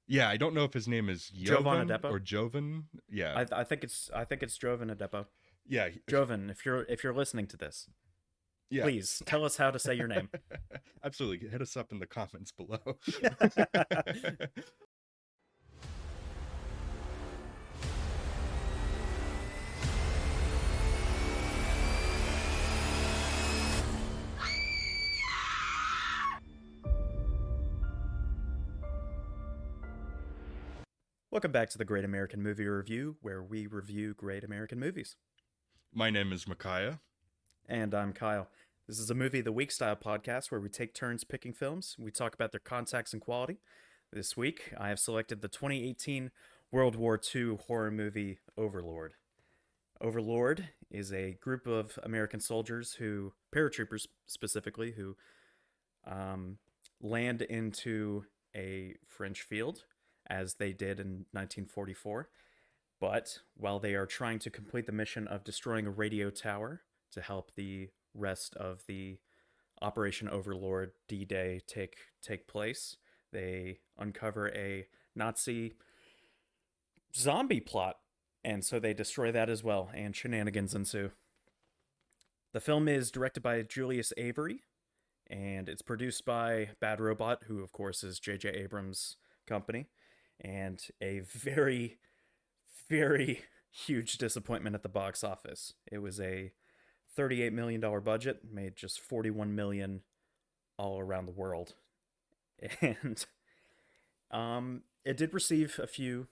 Yeah, I don't know if his name is Jovan Jovan Adepo. or Jovan. Yeah, I think it's Jovan Adepo. yeah, Jovan, if you're listening to this, yeah. please tell us how to say your name. Absolutely. Hit us up in the comments below. Welcome back to the Great American Movie Review, where we review great American movies. My name is Micaiah. And I'm Kyle. This is a movie of the week style podcast where we take turns picking films. We talk about their context and quality. This week, I have selected the 2018 World War II horror movie Overlord. Overlord is a group of American soldiers who, paratroopers specifically, who um, land into a French field as they did in 1944. But while they are trying to complete the mission of destroying a radio tower to help the rest of the Operation Overlord D-Day take place, they uncover a Nazi zombie plot, and so they destroy that as well, and shenanigans ensue. The film is directed by Julius Avery, and it's produced by Bad Robot, who of course is J.J. Abrams' company, and a very, very huge disappointment at the box office. It was a $38 million budget, made just 41 million all around the world, and it did receive a few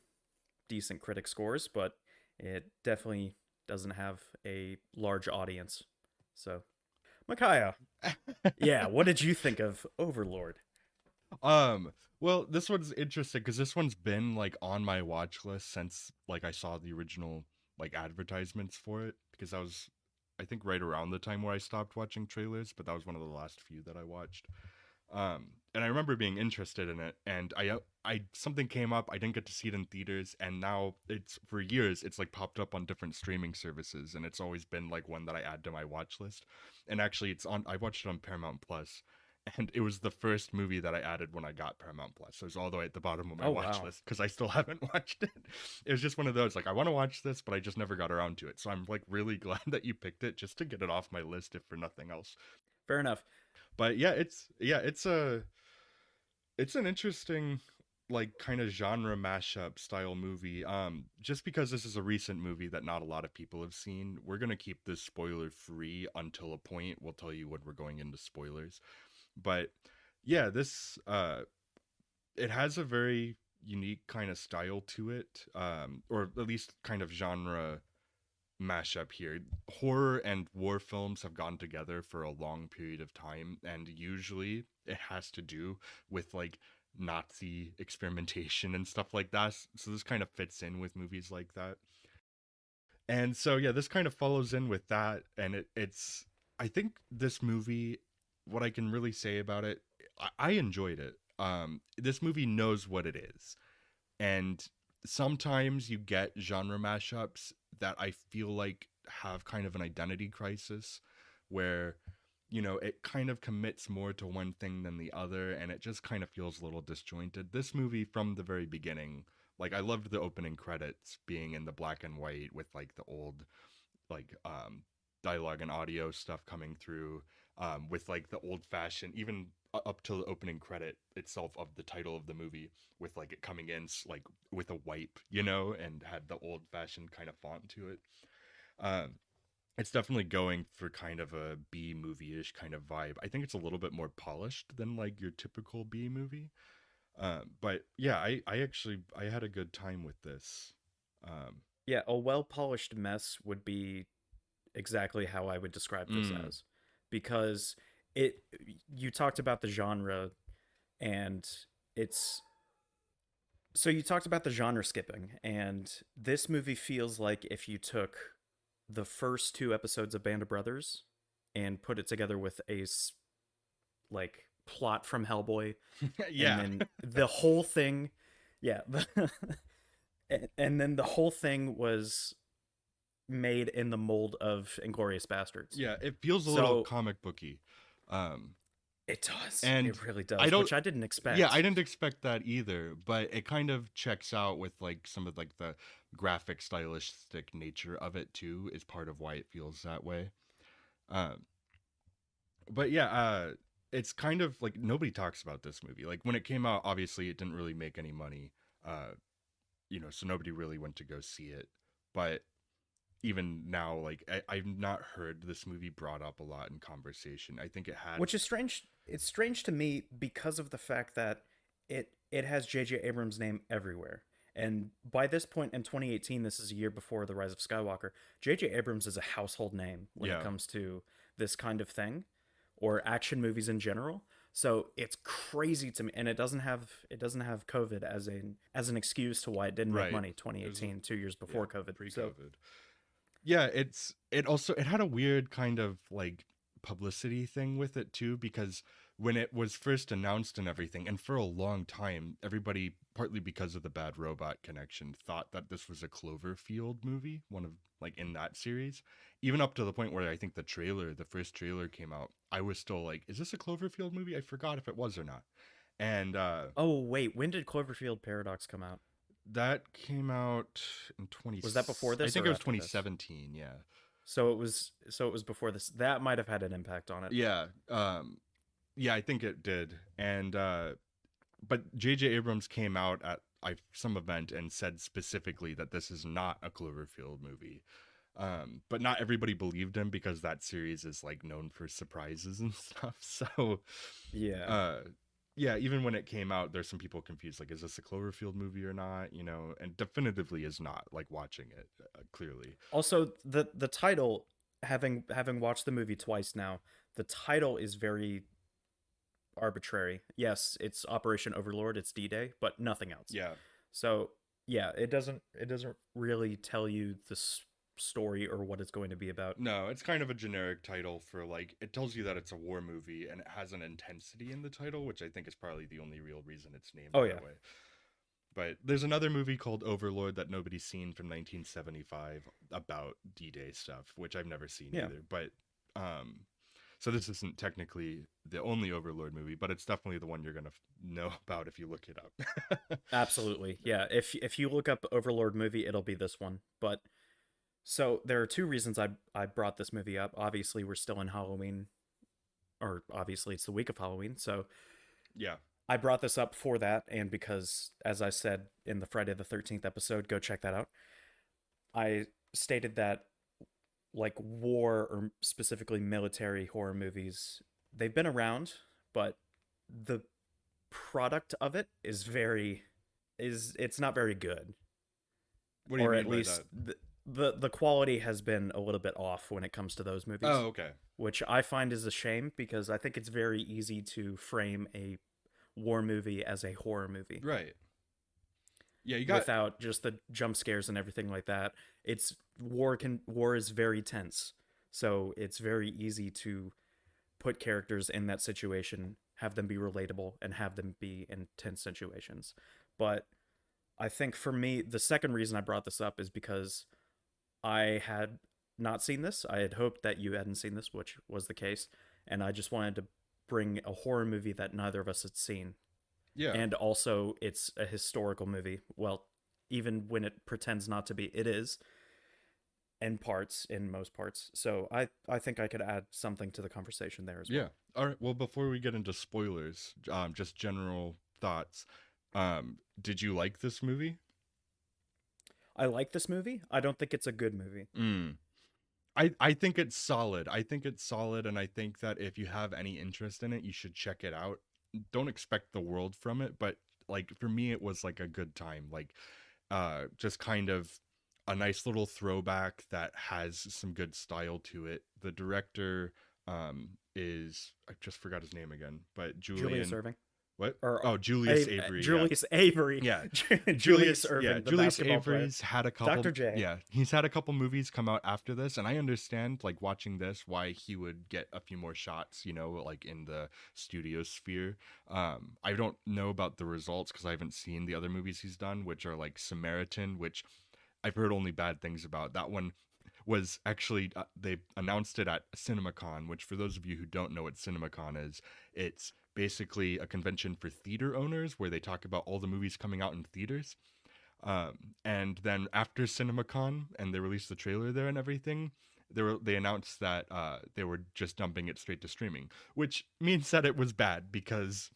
decent critic scores, but it definitely doesn't have a large audience. So, Micaiah, yeah, what did you think of Overlord? um, well, this one's interesting because this one's been like on my watch list since like I saw the original like advertisements for it because I was I think right around the time where I stopped watching trailers, but that was one of the last few that I watched. And I remember being interested in it, and I something came up. I didn't get to see it in theaters, and now it's for years. It's like popped up on different streaming services, and it's always been like one that I add to my watch list. And actually, it's on. I watched it on Paramount Plus, and it was the first movie that I added when I got Paramount Plus. So it was all the way at the bottom of my Oh watch wow. list because I still haven't watched it. It was just one of those like I want to watch this, but I just never got around to it. So I'm like really glad that you picked it just to get it off my list, if for nothing else. Fair enough. But it's an interesting like kind of genre mashup style movie. Just because this is a recent movie that not a lot of people have seen, we're gonna keep this spoiler free until a point. We'll tell you when we're going into spoilers. But yeah, this it has a very unique kind of style to it, or at least kind of genre mashup here. Horror and war films have gone together for a long period of time, and usually it has to do with like Nazi experimentation and stuff like that. So this kind of fits in with movies like that. And so yeah, this kind of follows in with that, and it's I think this movie, what I can really say about it, I enjoyed it. This movie knows what it is, and sometimes you get genre mashups that I feel like have kind of an identity crisis where it kind of commits more to one thing than the other, and it just kind of feels a little disjointed. This movie from the very beginning, like I loved the opening credits being in the black and white with like the old like dialogue and audio stuff coming through, with like the old fashioned, even up to the opening credit itself of the title of the movie, with like it coming in like with a wipe, and had the old fashioned kind of font to it. um it's definitely going for kind of a B movie-ish kind of vibe. I think it's a little bit more polished than like your typical B movie. But yeah, I actually I had a good time with this. um Yeah, a well-polished mess would be exactly how I would describe this mm, as. Because it you talked about the genre, and it's so you talked about the genre skipping, and this movie feels like if you took the first two episodes of Band of Brothers and put it together with like plot from Hellboy, and yeah. then the whole thing, yeah, and then the whole thing was made in the mold of Inglorious Bastards. Yeah, it feels a little So comic booky. Um, It does. And It really I does, don't which I didn't yeah, I expect. didn't expect that either, but it kind of checks out with like some of like the graphic stylistic nature of it too is part of why it feels that way. Um but yeah, it's kind of like nobody talks about this movie. Like when it came out, obviously it didn't really make any money. So nobody really went to go see it. But even now, like I've not heard this movie brought up a lot in conversation. I think it had. Which is strange. It's strange to me because of the fact that it has J.J. Abrams' name everywhere. And by this point in 2018, this is a year before The Rise of Skywalker. J.J. Abrams is a household name when it Yeah, comes to this kind of thing, or action movies in general. So it's crazy to me, and it doesn't have COVID as an excuse to why it didn't make right. money. It was 2018, 2 years yeah before COVID. So pre-COVID. Yeah, it had a weird kind of like publicity thing with it too, because when it was first announced and everything, and for a long time everybody, partly because of the Bad Robot connection, thought that this was a Cloverfield movie, one of like in that series, even up to the point where I think the first trailer came out, I was still like, is this a Cloverfield movie? I forgot if it was or not. And oh wait, when did Cloverfield Paradox come out? that came out in Was that before I this think it or was after this? 2017, yeah. So it was before this. That might have had an impact on it. Yeah. Yeah, I think it did. And but JJ Abrams came out at some event and said specifically that this is not a Cloverfield movie. But not everybody believed him because that series is like known for surprises and stuff. So Yeah. uh yeah, even when it came out, there's some people confused, like, is this a Cloverfield movie or not? And definitively is not. Like watching it, clearly. Also, the title, having watched the movie twice now, the title is very arbitrary. Yes, it's Operation Overlord, it's D-Day, but nothing else. Yeah, So yeah, it doesn't really tell you the story or what it's going to be about. no, it's kind of a generic title for like it tells you that it's a war movie and it has an intensity in the title, which I think is probably the only real reason it's named Oh yeah, that way. But there's another movie called Overlord that nobody's seen from 1975 about D-Day stuff, which I've never seen yeah. either. But so this isn't technically the only Overlord movie, but it's definitely the one you're gonna know about if you look it up. Absolutely. Yeah. If you look up Overlord movie, it'll be this one. But so there are two reasons I brought this movie up. Obviously, we're still in Halloween, or obviously it's the week of Halloween. So Yeah, I brought this up for that, and because, as I said in the Friday the 13th episode, go check that out. I stated that, like, war or specifically military horror movies, they've been around, but the product of it is it's not very good, what do you or mean at by least that? the quality has been a little bit off when it comes to those movies, Oh, okay, which I find is a shame because I think it's very easy to frame a war movie as a horror movie right. Yeah, you got without just the jump scares and everything like that. It's war is very tense. So it's very easy to put characters in that situation, have them be relatable and have them be in tense situations. But I think for me, the second reason I brought this up is because I had not seen this. I had hoped that you hadn't seen this, which was the case, and I just wanted to bring a horror movie that neither of us had seen. yeah. And also it's a historical movie. Well, even when it pretends not to be, it is in most parts. So I think I could add something to the conversation there as Yeah. well. All right. Well, before we get into spoilers, just general thoughts. Did you like this movie? I like this movie. I don't think it's a good movie. Mm. I think it's solid. I think it's solid, and I think that if you have any interest in it, you should check it out. Don't expect the world from it, but like for me, it was like a good time. Like, just kind of a nice little throwback that has some good style to it. The director, is I just forgot his name again, but Julius Julian. Irving, What? or Oh, Julius A, Avery. Yeah, Julius Avery, yeah. Julius Irving, the Julius basketball player, Avery's had a couple. Dr. J. Yeah, he's had a couple movies come out after this, and I understand, like watching this, why he would get a few more shots. Like in the studio sphere. I don't know about the results because I haven't seen the other movies he's done, which are like Samaritan, which I've heard only bad things about. That one was actually they announced it at CinemaCon, which for those of you who don't know what CinemaCon is, it's basically a convention for theater owners where they talk about all the movies coming out in theaters. And then after CinemaCon and they released the trailer there and everything, they announced that they were just dumping it straight to streaming, which means that it was bad because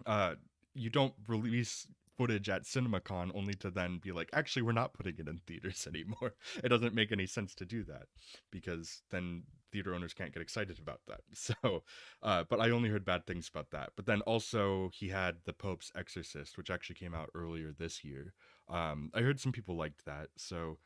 uh, you don't release footage at CinemaCon only to then be like, actually, we're not putting it in theaters anymore. It doesn't make any sense to do that because then theater owners can't get excited about that. So, but I only heard bad things about that. But then also he had The Pope's Exorcist, which actually came out earlier this year. I heard some people liked that. So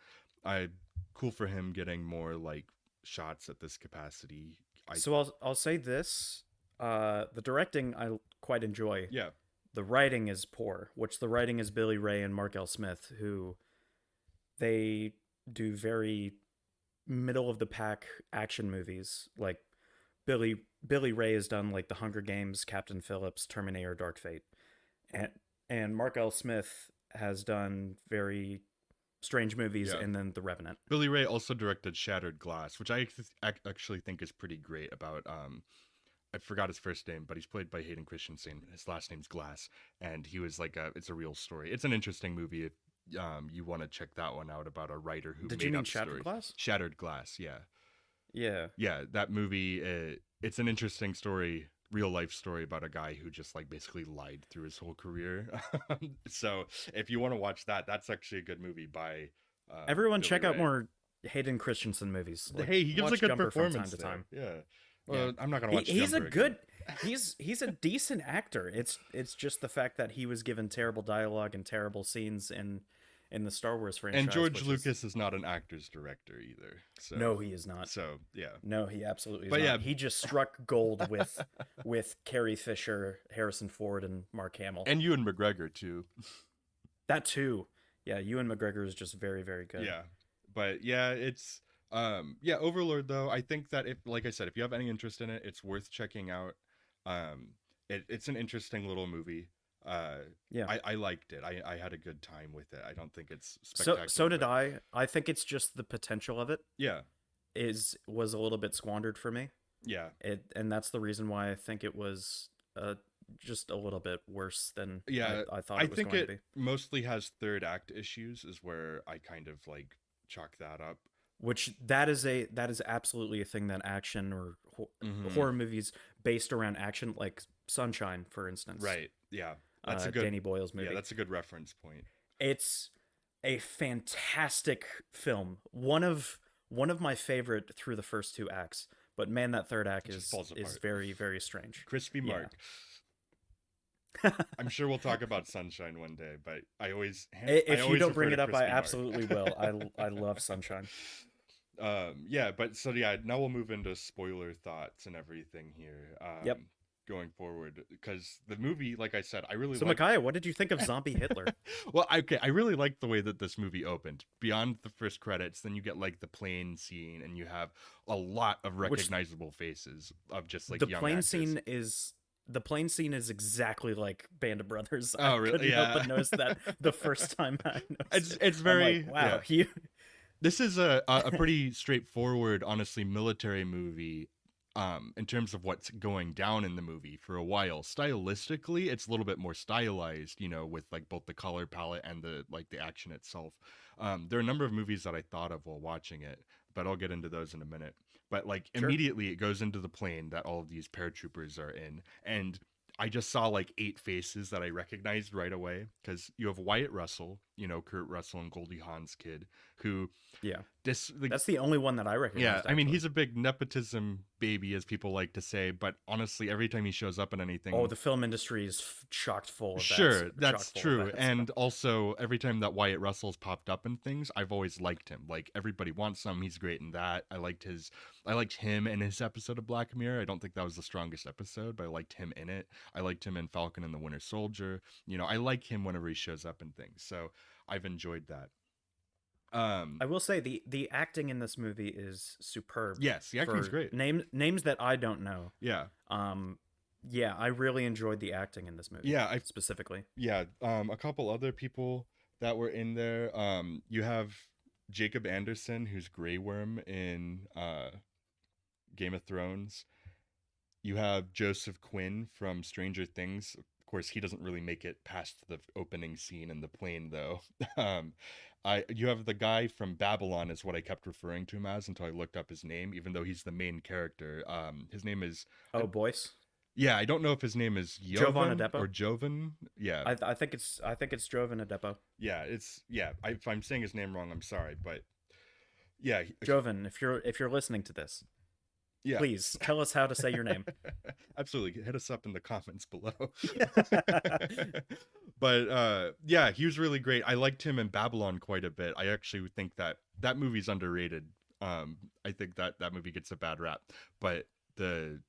I cool for him getting more like shots at this capacity. I So I'll say this: the directing I quite enjoy. Yeah. The writing is poor, which the writing is Billy Ray and Mark L. Smith, who they do very middle of the pack action movies. Like Billy Ray has done like The Hunger Games, Captain Phillips, Terminator, Dark Fate, and Mark L. Smith has done very strange movies, Yeah. and then The Revenant. Billy Ray also directed Shattered Glass, which I actually think is pretty great. About I forgot his first name, but he's played by Hayden Christensen. His last name's Glass, and he was like it's a real story. It's an interesting movie if you want to check that one out about a writer who Did made you mean up Shattered stories. Glass? Shattered Glass, yeah, Yeah. yeah. That movie, it's an interesting story. Real life story about a guy who just like basically lied through his whole career. So if you want to watch that, that's actually a good movie by Everyone, Billy check out Ray. more Hayden Christensen movies. Like, Hey, he gives a watch good Jumper from time performance to there. time. Yeah. Yeah, Well, I'm not gonna watch he's a Jumper good. again. He's a decent actor. It's just the fact that he was given terrible dialogue and terrible scenes in the Star Wars franchise. And George which Lucas is not an actor's director either. So no, he is not. so yeah. No, he absolutely is But not. yeah, He just struck gold with Carrie Fisher, Harrison Ford, and Mark Hamill. and Ewan McGregor too. That too. Yeah, Ewan McGregor is just very, very good. Yeah. But yeah, it's yeah, Overlord though, I think that if like I said, if you have any interest in it, it's worth checking out. It's an interesting little movie. Yeah. I liked it. I had a good time with it. I don't think it's So spectacular. so did but I. I think it's just the potential of it Yeah. was a little bit squandered for me. Yeah. And that's the reason why I think it was just a little bit worse than Yeah. I thought I it was think going it to be. mostly has third act issues is where I kind of like chalk that up. Which that is absolutely a thing that action or Mhm. horror movies based around action, like Sunshine, for instance. Right. Yeah. That's a good Danny Boyle's movie. Yeah, that's a good reference point. It's a fantastic film. One of my favorite through the first two acts. But man, that third act It just is falls apart. very, very strange. Crispy Yeah. Mark. I'm sure we'll talk about Sunshine one day, but I always If you don't bring refer it to up, I Crispy Mark. absolutely will. I love Sunshine. Yeah, but so yeah, now we'll move into spoiler thoughts and everything here. Yep. Going forward, because the movie, like I said, I really So liked. Micaiah, what did you think of Zombie Hitler? Well, okay, I really liked the way that this movie opened. Beyond the first credits, then you get like the plane scene, and you have a lot of recognizable faces of just like the young plane actors. scene is the plane scene is exactly like Band of Brothers. Oh, I really? couldn't help Yeah. but notice that the first time I noticed It's I'm very like, wow, yeah. This is a pretty straightforward, honestly, military movie. In terms of what's going down in the movie for a while, stylistically, it's a little bit more stylized, you know, with like both the color palette and the like the action itself. There are a number of movies that I thought of while watching it, but I'll get into those in a minute. But like Sure. immediately, it goes into the plane that all of these paratroopers are in, and I just saw like 8 faces that I recognized right away because you have Wyatt Russell, you know, Kurt Russell and Goldie Hawn's kid, who Yeah, like, that's the only one that I recognize. yeah, I mean, he's a big nepotism baby, as people like to say, but honestly, every time he shows up in anything, Oh, the film industry is chocked full of that. sure, chock that's full of true. that. And also, every time that Wyatt Russell's popped up in things, I've always liked him. Like everybody wants him; he's great in that. I liked him in his episode of Black Mirror. I don't think that was the strongest episode, but I liked him in it. I liked him in Falcon and the Winter Soldier. You know, I like him whenever he shows up in things. So I've enjoyed that. I will say the acting in this movie is superb. Yes, the acting's for great. Names that I don't know. Yeah. Yeah, I really enjoyed the acting in this movie. Yeah, specifically. yeah, a couple other people that were in there. You have Jacob Anderson, who's Grey Worm in Game of Thrones. You have Joseph Quinn from Stranger Things. Of course, he doesn't really make it past the opening scene in the plane, though. um, you have the guy from Babylon, is what I kept referring to him as until I looked up his name, even though he's the main character. His name is, Oh, Boyce. yeah, I don't know if his name is Jovan Jovan or Adepo. Jovan. Yeah, I think it's Jovan Adepo. yeah, if I'm saying his name wrong, I'm sorry, but yeah, Jovan, if you're listening to this, yeah. please tell us how to say your name. Absolutely. Hit us up in the comments below. But yeah, he was really great. I liked him in Babylon quite a bit. I actually think that that movie's underrated. I think that that movie gets a bad rap, but the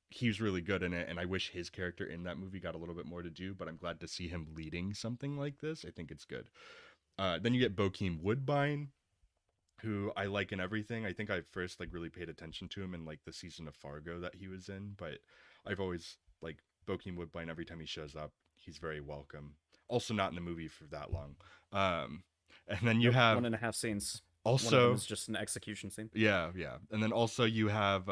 he was really good in it, and I wish his character in that movie got a little bit more to do, but I'm glad to see him leading something like this. I think it's good. Then you get Bokeem Woodbine, who I like in everything. I think I first like really paid attention to him in like the season of Fargo that he was in, but I've always like Bokeem Woodbine. Every time he shows up, he's very welcome. Also, not in the movie for that long. And then you Nope, have 1.5 scenes. One of them also, is just an execution scene. yeah, yeah, and then also you have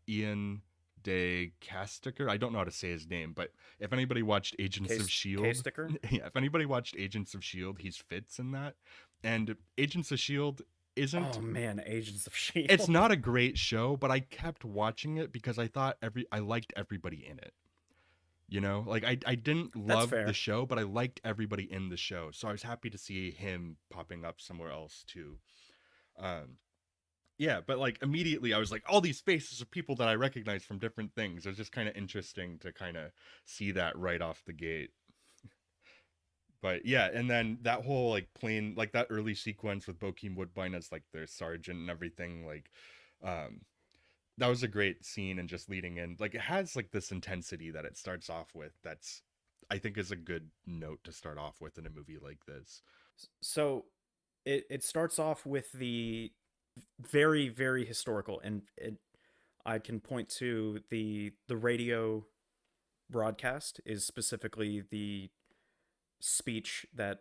Ian De Casticker. I don't know how to say his name, but if anybody watched Agents of K Shield, sticker. yeah, if anybody watched Agents of Shield, he's Fitz in that. And Agents of Shield isn't, Oh man, Agents of it's Shield. not a great show, but I kept watching it because I thought I liked everybody in it. You know, like I didn't That's love the fair. show, but I liked everybody in the show. So I was happy to see him popping up somewhere else too. Um yeah, but like immediately I was like, all these faces of people that I recognize from different things. It was just kind of interesting to kind of see that right off the gate. But yeah, and then that whole like plane, like that early sequence with Bokeem Woodbine as like their sergeant and everything, like um that was a great scene, and just leading in, like it has like this intensity that it starts off with. That's, I think, is a good note to start off with in a movie like this. So it starts off with the very very historical, and I can point to the radio broadcast is specifically the speech that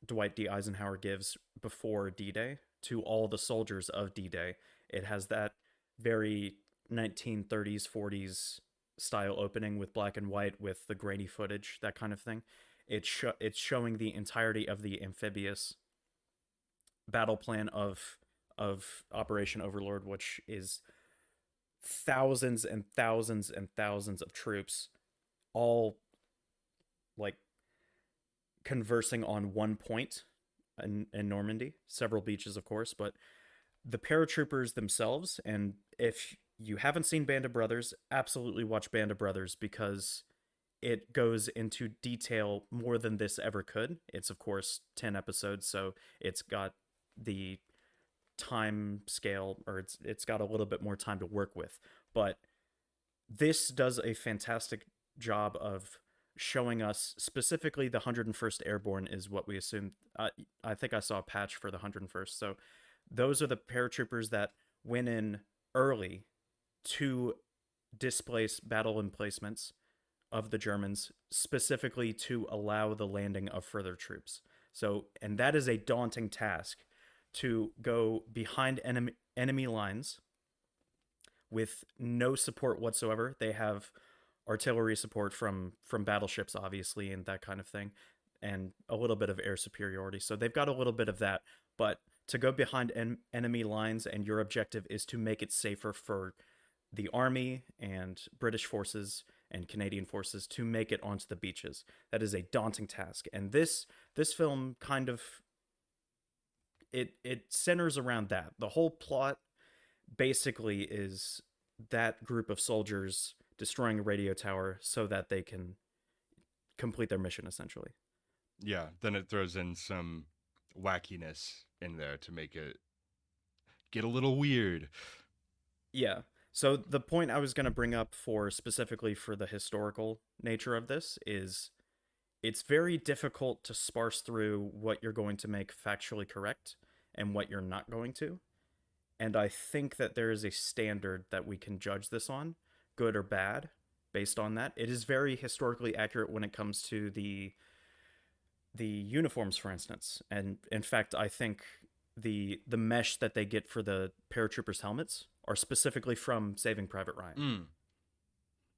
Dwight D. Eisenhower gives before D-Day to all the soldiers of D-Day. It has that very 1930s 40s style opening with black and white with the grainy footage, that kind of thing. It's showing the entirety of the amphibious battle plan of Operation Overlord, which is thousands and thousands and thousands of troops all like conversing on one point in Normandy, several beaches, of course, but the paratroopers themselves. And if you haven't seen Band of Brothers, absolutely watch Band of Brothers because it goes into detail more than this ever could. It's, of course, 10 episodes, so it's got the time scale, or it's got a little bit more time to work with. But this does a fantastic job of showing us specifically the 101st Airborne is what we assume. I think I saw a patch for the 101st. So those are the paratroopers that went in early to displace battle emplacements of the Germans, specifically to allow the landing of further troops. So, and that is a daunting task to go behind enemy lines with no support whatsoever. They have artillery support from battleships, obviously, and that kind of thing, and a little bit of air superiority. So they've got a little bit of that, but to go behind enemy lines and your objective is to make it safer for the army and British forces and Canadian forces to make it onto the beaches. That is a daunting task, and this film kind of it centers around that. The whole plot basically is that group of soldiers destroying a radio tower so that they can complete their mission essentially. Yeah, then it throws in some wackiness in there to make it get a little weird. Yeah. So the point I was going to bring up for specifically for the historical nature of this is it's very difficult to sparse through what you're going to make factually correct and what you're not going to. And I think that there is a standard that we can judge this on, good or bad, based on that. It is very historically accurate when it comes to the uniforms, for instance. And in fact, I think the mesh that they get for the paratroopers' helmets are specifically from Saving Private Ryan. Mm.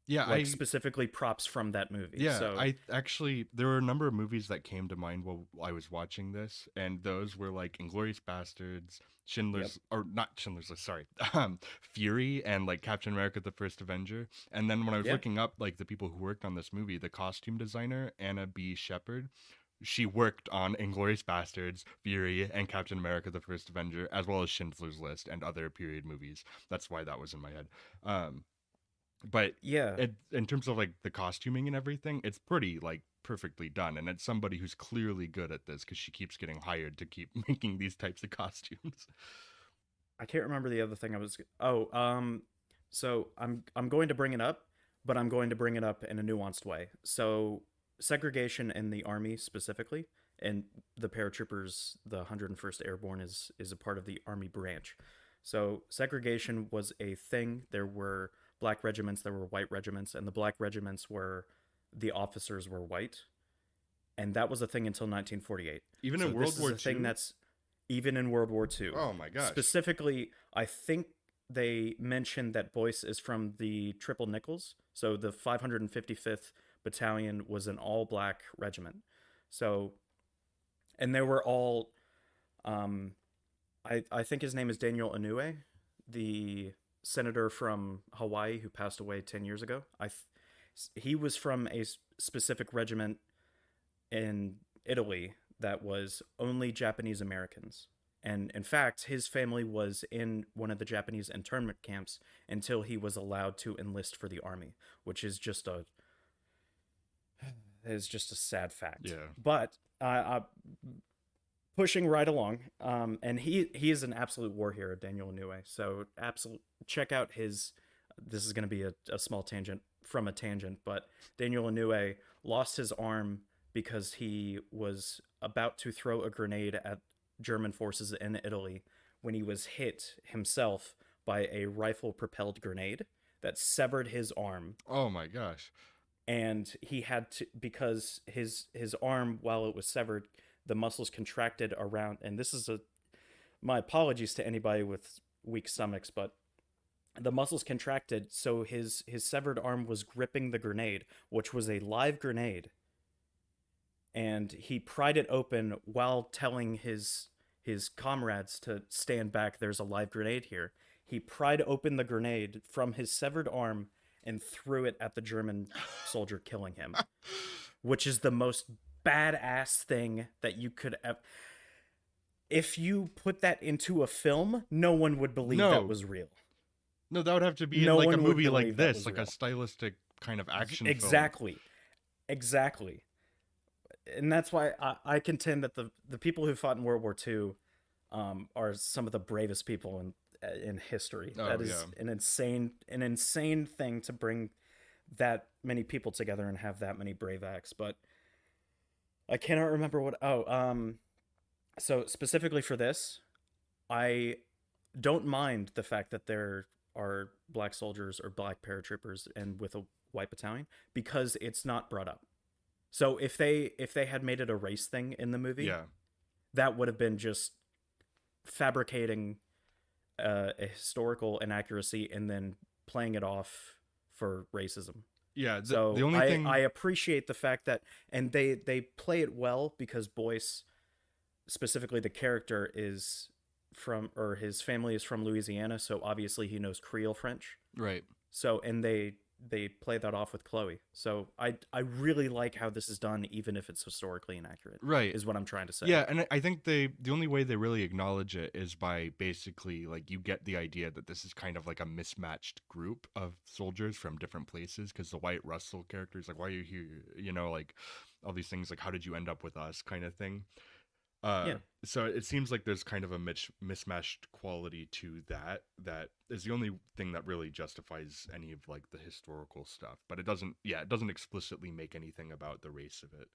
Yeah, Like specifically props from that movie. yeah, So, I actually there were a number of movies that came to mind while I was watching this, and those were like Inglorious Bastards, yep. Schindler's or not Schindler's List, sorry, Fury, and like Captain America: The First Avenger. And then when I was Yeah. looking up like the people who worked on this movie, the costume designer Anna B. Shepard, she worked on Inglorious Bastards, Fury, and Captain America: The First Avenger, as well as Schindler's List and other period movies. That's why that was in my head. But Yeah. in terms of like the costuming and everything, it's pretty like perfectly done, and it's somebody who's clearly good at this because she keeps getting hired to keep making these types of costumes. I can't remember the other thing I was. Oh, so I'm going to bring it up, but I'm going to bring it up in a nuanced way. So segregation in the army specifically, and the paratroopers, the 101st Airborne is a part of the army branch. So segregation was a thing. There were black regiments, there were white regiments, and the black regiments were the officers were white, and that was a thing until 1948. Even So in this World is War a thing II. that's even in World War II. Oh my gosh. Specifically, I think they mentioned that Boyce is from the Triple Nickels. So the 555th Battalion was an all black regiment. So, and they were all, um, I think his name is Daniel Inouye, the senator from Hawaii who passed away 10 years ago. He was from a specific regiment in Italy that was only Japanese Americans. And in fact, his family was in one of the Japanese internment camps until he was allowed to enlist for the army, which is just a sad fact. Yeah. But pushing right along, and he is an absolute war hero, Daniel Inouye. So absolute check out his. This is going to be a small tangent from a tangent, but Daniel Inouye lost his arm because he was about to throw a grenade at German forces in Italy when he was hit himself by a rifle propelled grenade that severed his arm. Oh my gosh. And he had to, because his arm, while it was severed, the muscles contracted around, and this is a my apologies to anybody with weak stomachs, but the muscles contracted, so his severed arm was gripping the grenade, which was a live grenade, and he pried it open while telling his comrades to stand back. There's a live grenade here. He pried open the grenade from his severed arm and threw it at the German soldier, killing him, which is the most badass thing that you could ever. If you put that into a film, no one would believe that No. was real. No, that would have to be in No like a one would movie like believe that this, was like a real. stylistic kind of action film. Exactly. Exactly. And that's why I contend that the people who fought in World War II are some of the bravest people in history. Oh That yeah. is an insane thing to bring that many people together and have that many brave acts. But I cannot remember what. So specifically for this, I don't mind the fact that there are black soldiers or black paratroopers and with a white battalion because it's not brought up. So if they had made it a race thing in the movie, Yeah. that would have been just fabricating a historical inaccuracy and then playing it off for racism. Yeah, the So only I thing appreciate the fact that, and they play it well because Boyce, specifically the character, is from, or his family is from Louisiana, so obviously he knows Creole French. right. So, and they play that off with Chloe. So I really like how this is done, even if it's historically inaccurate. Right. Is what I'm trying to say. Yeah, and I think the only way they really acknowledge it is by basically like you get the idea that this is kind of like a mismatched group of soldiers from different places because the White Russell character is like, why are you here? You know, like all these things like how did you end up with us kind of thing. Yeah. So it seems like there's kind of a mismatched quality to that is the only thing that really justifies any of like the historical stuff, but it doesn't explicitly make anything about the race of it.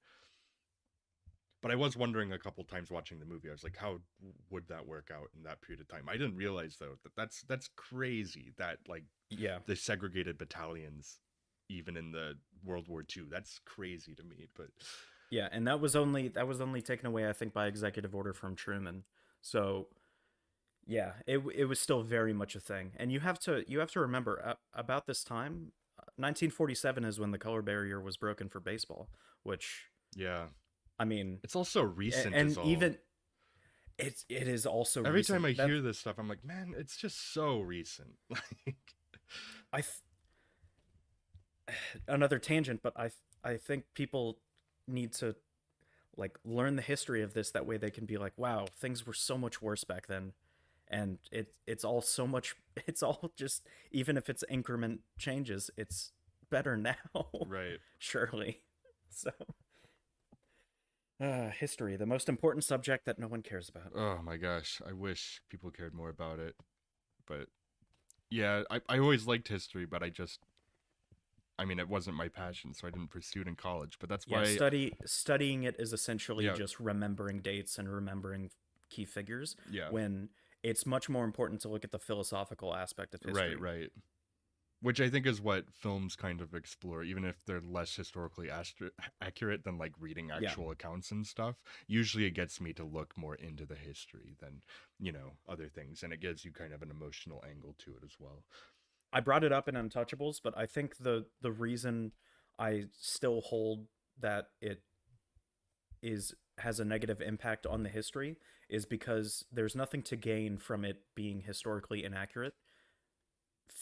But I was wondering a couple times watching the movie, I was like, how would that work out in that period of time? I didn't realize though that that's crazy that like Yeah. the segregated battalions even in the World War II. That's crazy to me, but Yeah, and that was only taken away, I think, by executive order from Truman. So Yeah, it was still very much a thing. And you have to remember about this time, 1947 is when the color barrier was broken for baseball, which Yeah. I mean, It's also recent and as all. even it is also Every time recent. I That hear this stuff, I'm like, man, it's just so recent. Like, I another tangent, but I think people need to like learn the history of this, that way they can be like, wow, things were so much worse back then, and it's all so much it's all just, even if it's increment changes, it's better now. right. Surely. So history, the most important subject that no one cares about. Oh my gosh, I wish people cared more about it. But yeah, I always liked history, but I mean, it wasn't my passion, so I didn't pursue it in college. But that's Yeah, why, studying it is essentially yeah, just remembering dates and remembering key figures, yeah, when it's much more important to look at the philosophical aspect of right, history. right. Which I think is what films kind of explore, even if they're less historically accurate than like reading Yeah. actual accounts and stuff. Usually it gets me to look more into the history than, other things. And it gives you kind of an emotional angle to it as well. I brought it up in Untouchables, but I think the reason I still hold that it is has a negative impact on the history is because there's nothing to gain from it being historically inaccurate,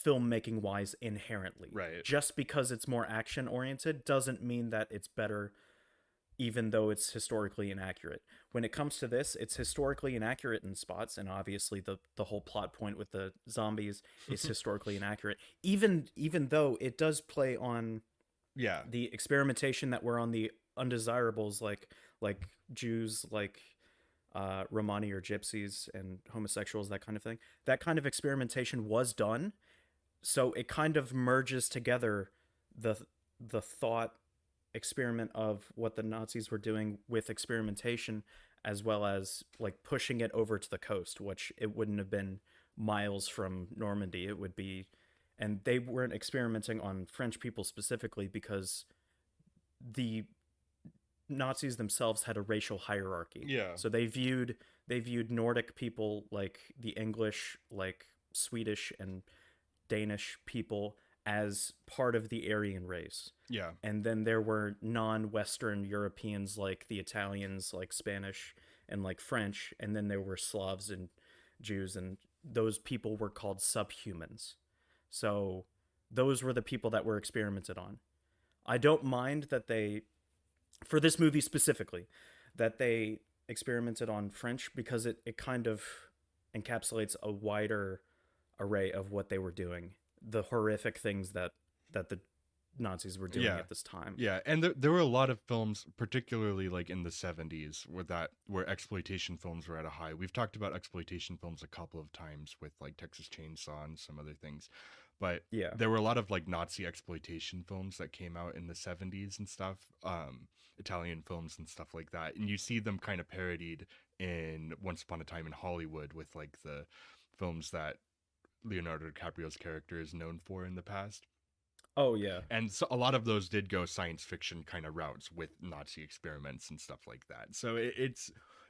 filmmaking wise, inherently. Right. Just because it's more action oriented doesn't mean that it's better, even though it's historically inaccurate. When it comes to this, it's historically inaccurate in spots, and obviously the whole plot point with the zombies is historically inaccurate. Even though it does play on Yeah. the experimentation that were on the undesirables, like Jews, like Romani or gypsies and homosexuals, that kind of thing. That kind of experimentation was done, so it kind of merges together the the thought experiment of what the Nazis were doing with experimentation, as well as like pushing it over to the coast, which it wouldn't have been miles from Normandy. It would be, and they weren't experimenting on French people specifically because the Nazis themselves had a racial hierarchy. Yeah. So they viewed Nordic people, like the English, like Swedish and Danish people, as part of the Aryan race. Yeah. And then there were non-Western Europeans, like the Italians, like Spanish and like French, and then there were Slavs and Jews, and those people were called subhumans. So those were the people that were experimented on. I don't mind that they, for this movie specifically, that they experimented on French, because it kind of encapsulates a wider array of what they were doing, the horrific things that the Nazis were doing Yeah. at this time. Yeah, and there were a lot of films, particularly like in the '70s, where exploitation films were at a high. We've talked about exploitation films a couple of times with like Texas Chainsaw and some other things, but Yeah. there were a lot of like Nazi exploitation films that came out in the '70s and stuff, Italian films and stuff like that, and you see them kind of parodied in Once Upon a Time in Hollywood with like the films that Leonardo DiCaprio's character is known for in the past. Oh yeah. And so a lot of those did go science fiction kind of routes with Nazi experiments and stuff like that. So it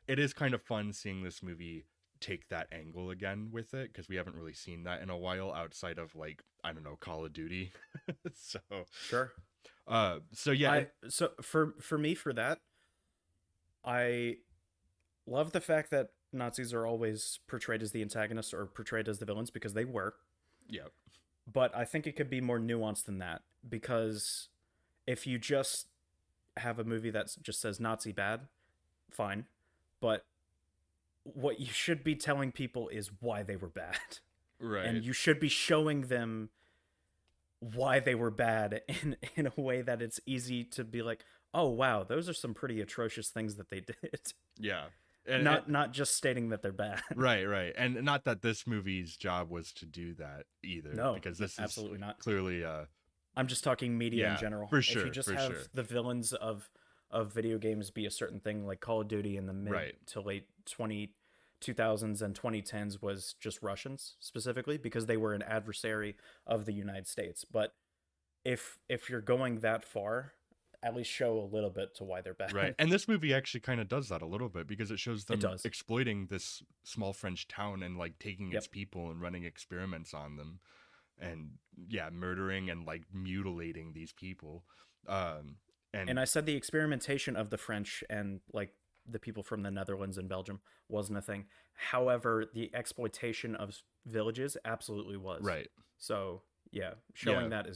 is kind of fun seeing this movie take that angle again with it, because we haven't really seen that in a while outside of like, I don't know, Call of Duty. so Sure. so yeah, I so for me, for that, I love the fact that Nazis are always portrayed as the antagonists or portrayed as the villains, because they were. yeah, But I think it could be more nuanced than that, because if you just have a movie that just says Nazi bad, fine. But what you should be telling people is why they were bad. And right. you should be showing them why they were bad in a way that it's easy to be like, oh wow, those are some pretty atrocious things that they did. Yeah. And Not just stating that they're bad. right, right. And not that this movie's job was to do that either, No, because this is absolutely not. clearly I'm just talking media in yeah, general. for If you sure, just for have sure. the villains of video games be a certain thing, like Call of Duty in the mid Right. to late 2000s and 2010s was just Russians specifically, because they were an adversary of the United States. But if you're going that far, at least show a little bit to why they're Right. bad. And this movie actually kind of does that a little bit because it shows It them does. exploiting this small French town and like taking its Yep. people and running experiments on them and yeah, murdering and like mutilating these people. Um And and I said the experimentation of the French and like the people from the Netherlands and Belgium wasn't a thing. However, the exploitation of villages absolutely was. right. So yeah, Yeah. showing that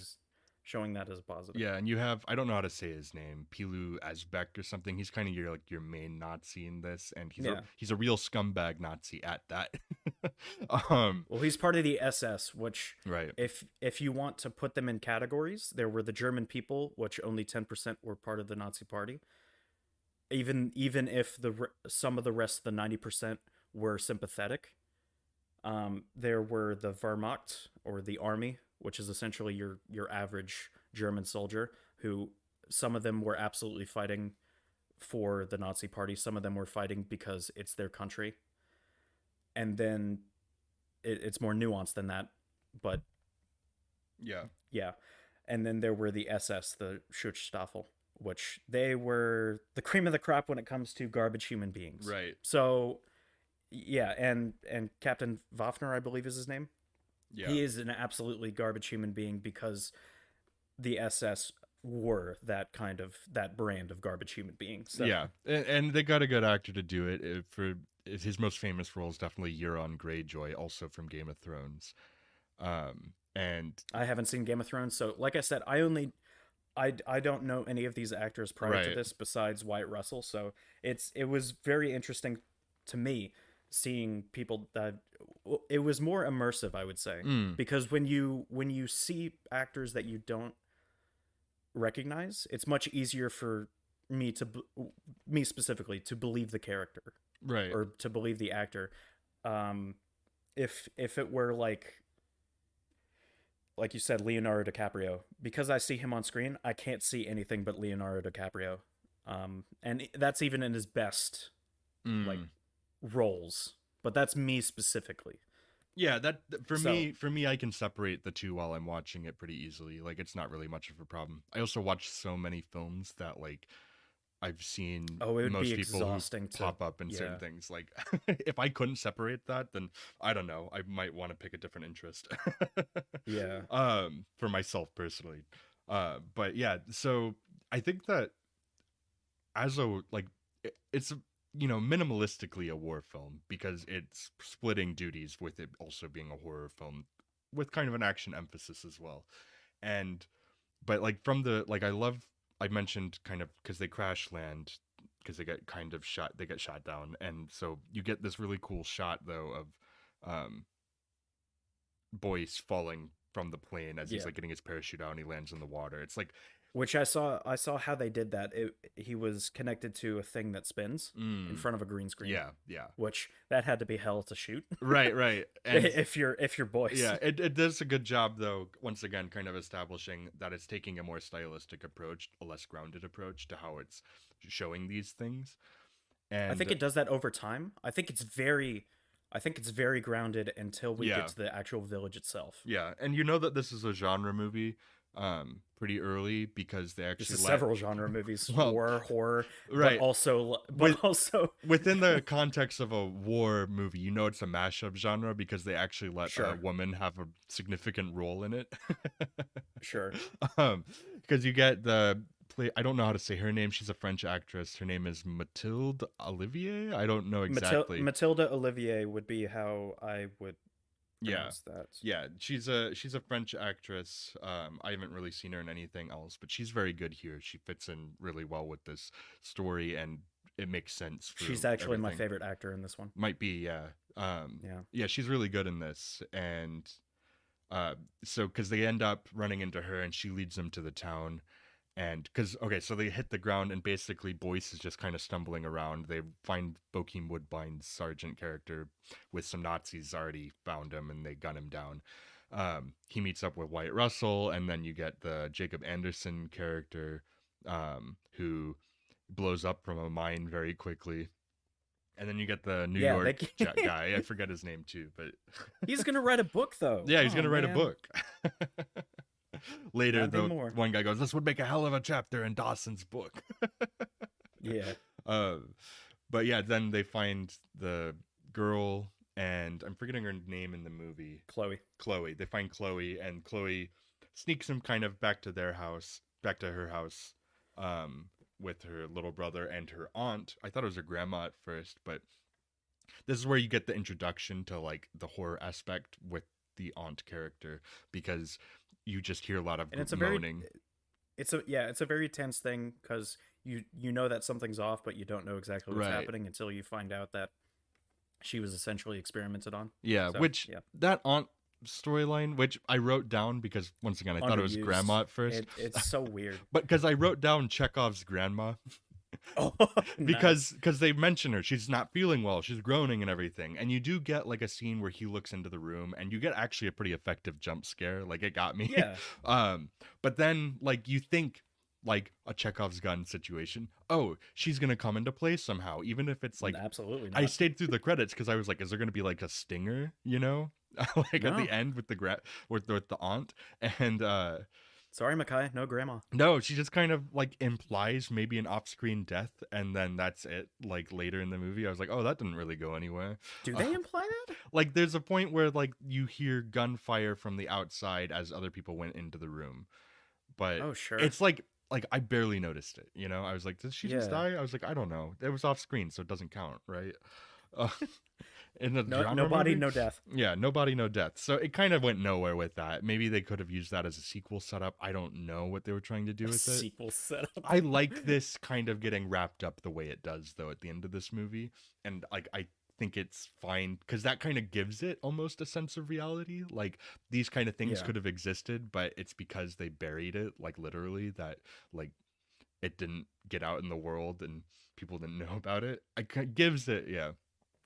as a positive. Yeah, and you have I don't know how to say his name, Pilu Asbeck or something. He's kind of your main Nazi in this, and Yeah. he's a real scumbag Nazi at that. um, Well, he's part of the SS, which right, if you want to put them in categories, there were the German people, which only 10% were part of the Nazi Party. Even if some of the rest of the 90% were sympathetic, there were the Wehrmacht or the army, which is essentially your average German soldier, who some of them were absolutely fighting for the Nazi Party, some of them were fighting because it's their country, and then it's more nuanced than that, but yeah, yeah. And then there were the SS, the Schutzstaffel, which they were the cream of the crop when it comes to garbage human beings. right, So yeah, and Captain Waffner, I believe is his name. yeah, He is an absolutely garbage human being because the SS were that brand of garbage human being. So yeah, and they got a good actor to do it. His most famous role is definitely Euron Greyjoy, also from Game of Thrones. And I haven't seen Game of Thrones, so like I said, I don't know any of these actors prior to right, this besides Wyatt Russell. So it was very interesting to me seeing people that it was more immersive, I would say, mm, because when you see actors that you don't recognize, it's much easier for me to me specifically to believe the character right, or to believe the actor. Um, if it were like you said, Leonardo DiCaprio, because I see him on screen, I can't see anything but Leonardo DiCaprio, and that's even in his best like mm. roles. But that's me specifically. Yeah, So, for me, I can separate the two while I'm watching it pretty easily. Like, it's not really much of a problem. I also watch so many films that like I've seen oh, it would be most people who exhausting to, pop up in certain yeah, things. Like, if I couldn't separate that, then I don't know. I might want to pick a different interest. yeah, For myself personally. But yeah, so I think that as a like, it's minimalistically a war film because it's splitting duties with it also being a horror film with kind of an action emphasis as well. And but like from the like I mentioned kind of because they crash land because they get shot down, and so you get this really cool shot though of um Boyce falling from the plane as he's yeah. like getting his parachute out and he lands in the water. It's like Which I saw how they did that. He was connected to a thing that spins in mm, front of a green screen, yeah, yeah, which that had to be hell to shoot. right, right. And if you're Boyce. yeah, it does a good job though. Once again, kind of establishing that it's taking a more stylistic approach, a less grounded approach to how it's showing these things. I think And it does that over time. I think it's very grounded until we get yeah, to the actual village itself. yeah, and you know that this is a genre movie, pretty early because they This actually is let several genre movies, well, war, horror, but right also with but also within the context of a war movie, you know it's a mashup genre because they actually let a sure, woman have a significant role in it. sure. um, because you get the play. I don't know how to say her name. She's a French actress. Her name is Mathilde Olivier. I don't know exactly. Matilda Olivier would be how I would Yeah, pronounce that. yeah. She's a French actress. I haven't really seen her in anything else, but she's very good here. She fits in really well with this story, and it makes sense for She's actually my everything. favorite actor in this one. Might be, yeah. Yeah. Yeah, she's really good in this, and uh, so because they end up running into her, and she leads them to the town, and because okay, so they hit the ground, and basically Boyce is just kind of stumbling around. They find Bokeem Woodbine's sergeant character with some Nazis already found him, and they gun him down. He meets up with Wyatt Russell, and then you get the Jacob Anderson character, who blows up from a mine very quickly. And then you get the New Yeah, York guy. I forget his name too, but he's gonna write a book though. yeah, he's Oh gonna write a man. book. Later, Not the anymore. one guy goes, "This would make a hell of a chapter in Dawson's book." Yeah, uh, but yeah, then they find the girl, and I'm forgetting her name in the movie. Chloe. Chloe. They find Chloe, and Chloe sneaks him kind of back to their house, back to her house, um, with her little brother and her aunt. I thought it was her grandma at first, but this is where you get the introduction to like the horror aspect with the aunt character, because you just hear a lot of And it's a very moaning. it's a very tense thing because you know that something's off, but you don't know exactly what's Right. happening until you find out that she was essentially experimented on. Yeah, So which yeah, that aunt storyline, which I wrote down because once again I thought it was underused. grandma at first, It's so weird. but because I wrote down Chekhov's grandma, Oh, because nice. they mention her, she's not feeling well, she's groaning and everything, and you do get like a scene where he looks into the room, and you get actually a pretty effective jump scare. Like it got me. Yeah, um, but then like you think like a Chekhov's gun situation. Oh, she's gonna come into play somehow, even if it's like absolutely I not. stayed through the credits because I was like, is there gonna be like a stinger, you know, like at the No, end with the with the aunt, and sorry, Makai, no grandma. no, she just kind of like implies maybe an off-screen death, and then that's it. Like later in the movie, I was like, oh, that didn't really go anywhere. Do Uh, they imply that? like there's a point where like you hear gunfire from the outside as other people went into the room, but Oh, sure. it's like I barely noticed it. You know, I was like, did she just Yeah. die? I was like, I don't know. It was off screen, so it doesn't count, right? Uh, in the No, no genre body, movie, no death. yeah, no body, no death. So it kind of went nowhere with that. Maybe they could have used that as a sequel setup. I don't know what they were trying to do A with it. sequel setup. I like this kind of getting wrapped up the way it does, though, at the end of this movie, and like I think it's fine because that kind of gives it almost a sense of reality. Like these kind of things Yeah. could have existed, but it's because they buried it, like literally, that like it didn't get out in the world and people didn't know about it. It gives it, yeah,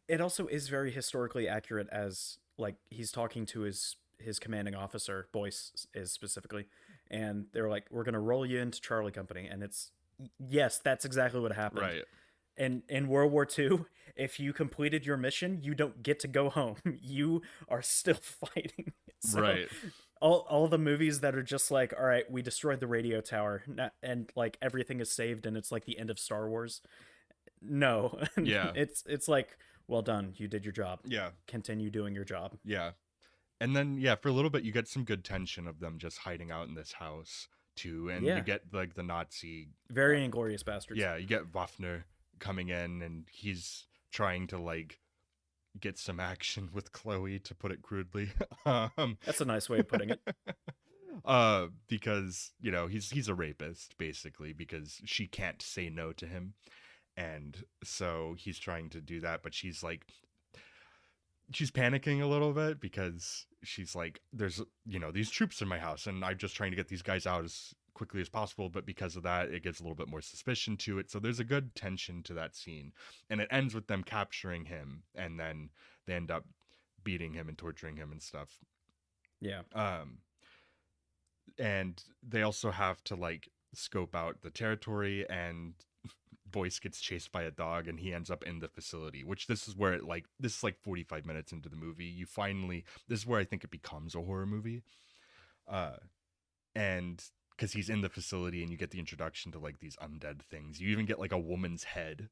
It also is very historically accurate as like he's talking to his commanding officer, Boyce is specifically, and they're like, "We're gonna roll you into Charlie Company," and it's yes, that's exactly what happened. right, And in World War II, if you completed your mission, you don't get to go home. You are still fighting. So right, all the movies that are just like, all right, we destroyed the radio tower, and like everything is saved, and it's like the end of Star Wars. No, yeah, it's like, well done, you did your job. yeah, Continue doing your job. yeah. And then yeah, for a little bit you get some good tension of them just hiding out in this house too, and you Yeah, get like the Nazi, very Inglorious Bastards. yeah, you get Waffner coming in, and he's trying to like get some action with Chloe, to put it crudely. um That's a nice way of putting it. because you know he's a rapist basically, because she can't say no to him, and so he's trying to do that, but she's panicking a little bit because she's like, there's, you know, these troops in my house and I'm just trying to get these guys out as quickly as possible, but because of that it gives a little bit more suspicion to it. So there's a good tension to that scene, and it ends with them capturing him, and then they end up beating him and torturing him and stuff. Yeah, um and they also have to like scope out the territory, and Boyce gets chased by a dog and he ends up in the facility, which this is where it like, this is like 45 minutes into the movie, you finally, this is where I think it becomes a horror movie. uh and because he's in the facility and you get the introduction to like these undead things, you even get like a woman's head,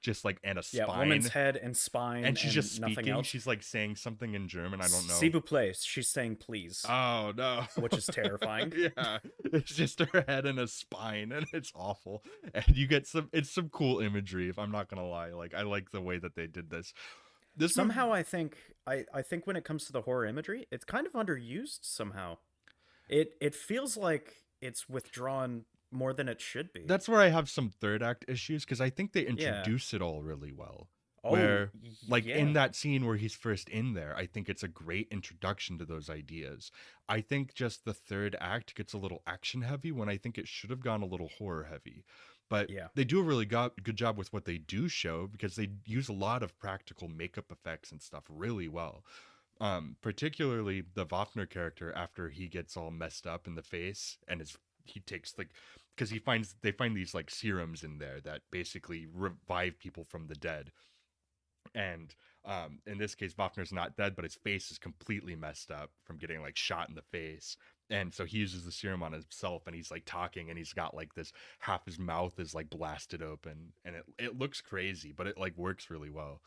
just like, and a yeah. Woman's spine, head and spine and she's just and nothing speaking, else. she's like saying something in German, I don't know. S'il vous plaît. She's saying please, Oh no. which is terrifying. Yeah. It's just her head and a spine, and it's awful. And you get some cool imagery, if I'm not gonna lie. Like I like the way that they did this. This movie, Somehow I think when it comes to the horror imagery, it's kind of underused somehow. It feels like it's withdrawn more than it should be. that's where I have some third act issues, because I think they Yeah. introduce it all really well. Oh, Where like in yeah. that scene where he's first in there, I think it's a great introduction to those ideas. I think just the third act gets a little action heavy when I think it should have gone a little horror heavy. But Yeah. they do a really good job with what they do show, because they use a lot of practical makeup effects and stuff really well. Particularly the Waffner character, after he gets all messed up in the face and he takes like, because they find these like serums in there that basically revive people from the dead. And in this case, Wafner's not dead, but his face is completely messed up from getting like shot in the face. And so he uses the serum on himself, and he's like talking, and he's got like this, half his mouth is like blasted open, and it looks crazy, but it like works really well.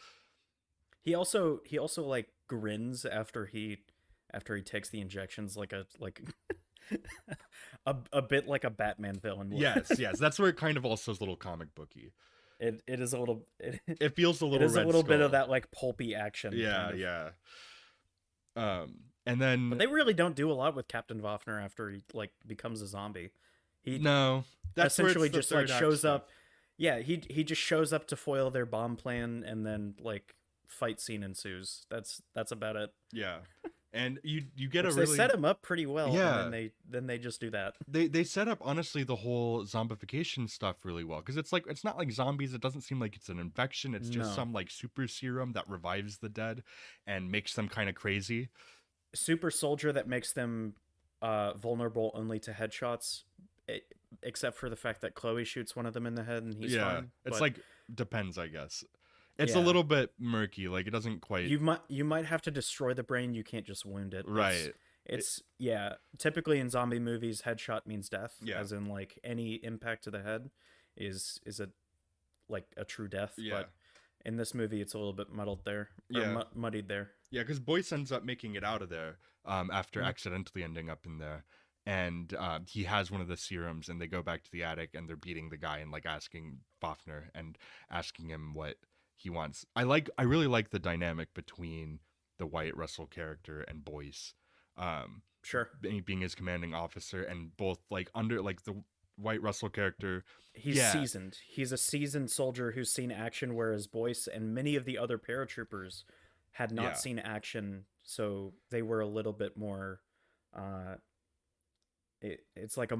He also like grins after he takes the injections like a bit like a Batman villain would. Yes, yes, that's where it kind of also is a little comic booky. It is a little It feels a it little is a Red little bit of Skull. that like pulpy action kind Yeah, of. yeah. And But then they really don't do a lot with Captain Wafner after he like becomes a zombie. He no, that's where it's essentially the just like third act shows stuff. up. Yeah, he just shows up to foil their bomb plan, and then like fight scene ensues. That's about it. Yeah, and you get a Which they really set him up pretty well, and yeah. then they just do that. They set up honestly the whole zombification stuff really well, because it's like it's not like zombies. It doesn't seem like it's an infection. It's just No. some like super serum that revives the dead and makes them kind of crazy. Super soldier that makes them vulnerable only to headshots, e- except for the fact that Chloe shoots one of them in the head and he's Yeah, fine. it's But like depends, I guess. It's a yeah, little bit murky. Like it doesn't quite you might have to destroy the brain. You can't just wound it. It's right. It, it's yeah. Typically in zombie movies, headshot means death, yeah, as in like any impact to the head is a like a true death. yeah, But in this movie, it's a little bit muddled there or yeah, muddied there. yeah. Because Boyce ends up making it out of there after Mhm. accidentally ending up in there, and he has one of the serums, and they go back to the attic, and they're beating the guy and like asking Fafner and asking him what he wants. I really like the dynamic between the Wyatt Russell character and Boyce, um, Sure. being his commanding officer, and both like under like the Wyatt Russell character. He's Yeah, seasoned. He's a seasoned soldier who's seen action, whereas Boyce and many of the other paratroopers had not yeah, seen action, so they were a little bit more. Uh, it's like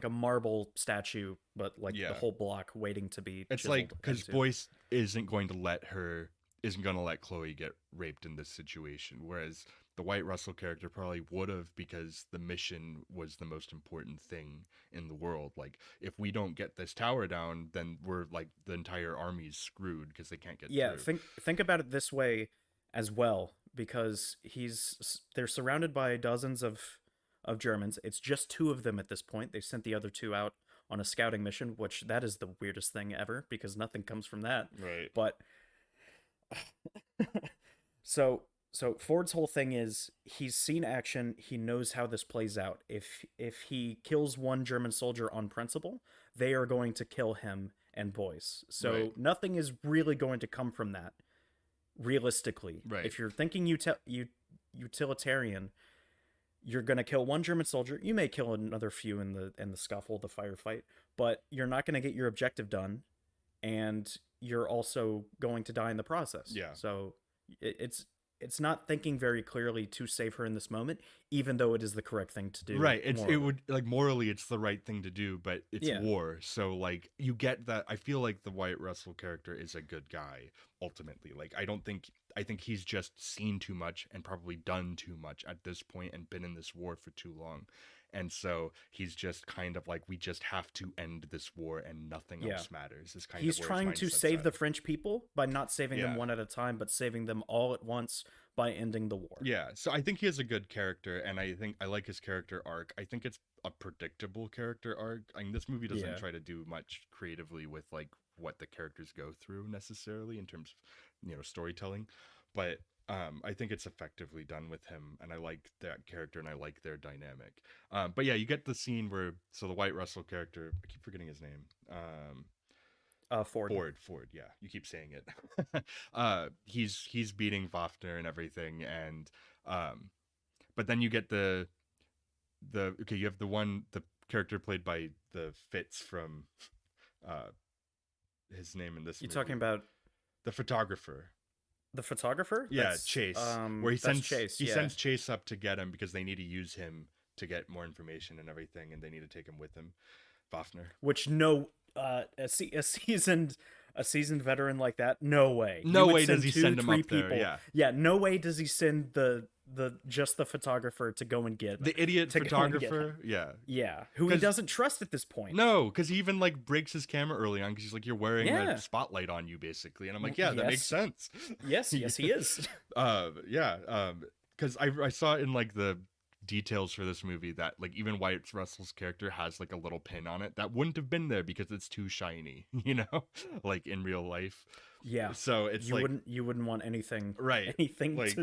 a marble statue, but like the yeah. whole block waiting to be It's like chiseled because into. Boyce isn't going to let Chloe get raped in this situation, whereas the White Russell character probably would have, because the mission was the most important thing in the world. Like if we don't get this tower down, then we're like the entire army's screwed because they can't get Yeah, through. think about it this way as well, because they're surrounded by dozens of Germans. It's just two of them at this point. They sent the other two out on a scouting mission, which that is the weirdest thing ever because nothing comes from that. Right. But so Ford's whole thing is he's seen action, he knows how this plays out. If he kills one German soldier on principle, they are going to kill him and Boyce. So Right. nothing is really going to come from that realistically. Right. If you're thinking utilitarian, you're going to kill one German soldier. You may kill another few in the scuffle, the firefight, but you're not going to get your objective done, and you're also going to die in the process. Yeah. So it's not thinking very clearly to save her in this moment, even though it is the correct thing to do. Right. It morally. would like morally it's the right thing to do, but it's Yeah. war. So like you get that. I feel like the Wyatt Russell character is a good guy ultimately. Like I think he's just seen too much and probably done too much at this point and been in this war for too long. And so he's just kind of like, we just have to end this war and nothing Yeah. else matters. Is kind He's of where his trying to mindset's save at. the French people by not saving them Yeah. one at a time, but saving them all at once by ending the war. Yeah, so I think he has a good character, and I think I like his character arc. I think it's a predictable character arc. I mean, this movie doesn't Yeah. try to do much creatively with like what the characters go through necessarily in terms of storytelling, but I think it's effectively done with him, and I like that character, and I like their dynamic. But yeah, you get the scene where the White Russell character, I keep forgetting his name. Ford. Ford, yeah, you keep saying it. He's beating Wafner and everything, and but then you get you have the character played by the Fitz from uh his name in this You movie, talking about the photographer. the photographer? Yeah, Chase, where That's Chase. he Yeah. sends Chase up to get him because they need to use him to get more information and everything, and they need to take him with him. Wafner. Which no, a seasoned veteran like that, no way. No You would way does send he two, send him three up there, people. yeah. Yeah, no way does he send just the photographer to go and get The idiot to go and get photographer, him. yeah. Yeah, who he 'Cause- doesn't trust at this point. No, because he even like breaks his camera early on because he's like, you're wearing Yeah. a spotlight on you basically, and I'm like, yeah, that makes Yes. sense. Yes, he is. Yeah, because I saw it in like the details for this movie that like even Wyatt Russell's character has like a little pin on it that wouldn't have been there because it's too shiny, like in real life. Yeah. So it's like You wouldn't want anything right, anything like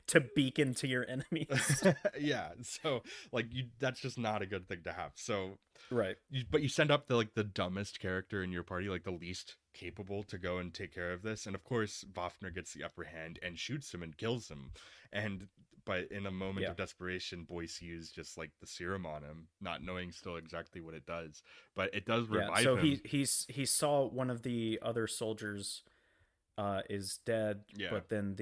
to beacon to your enemies. yeah. So like that's just not a good thing to have. So Right. but you send up the like the dumbest character in your party, like the least capable to go and take care of this, and of course Vafner gets the upper hand and shoots him and kills him. And but in a moment Yeah. of desperation, Boyce used just like the serum on him, not knowing still exactly what it does, but it does Yeah. revive So him. he saw one of the other soldiers is dead, Yeah, but then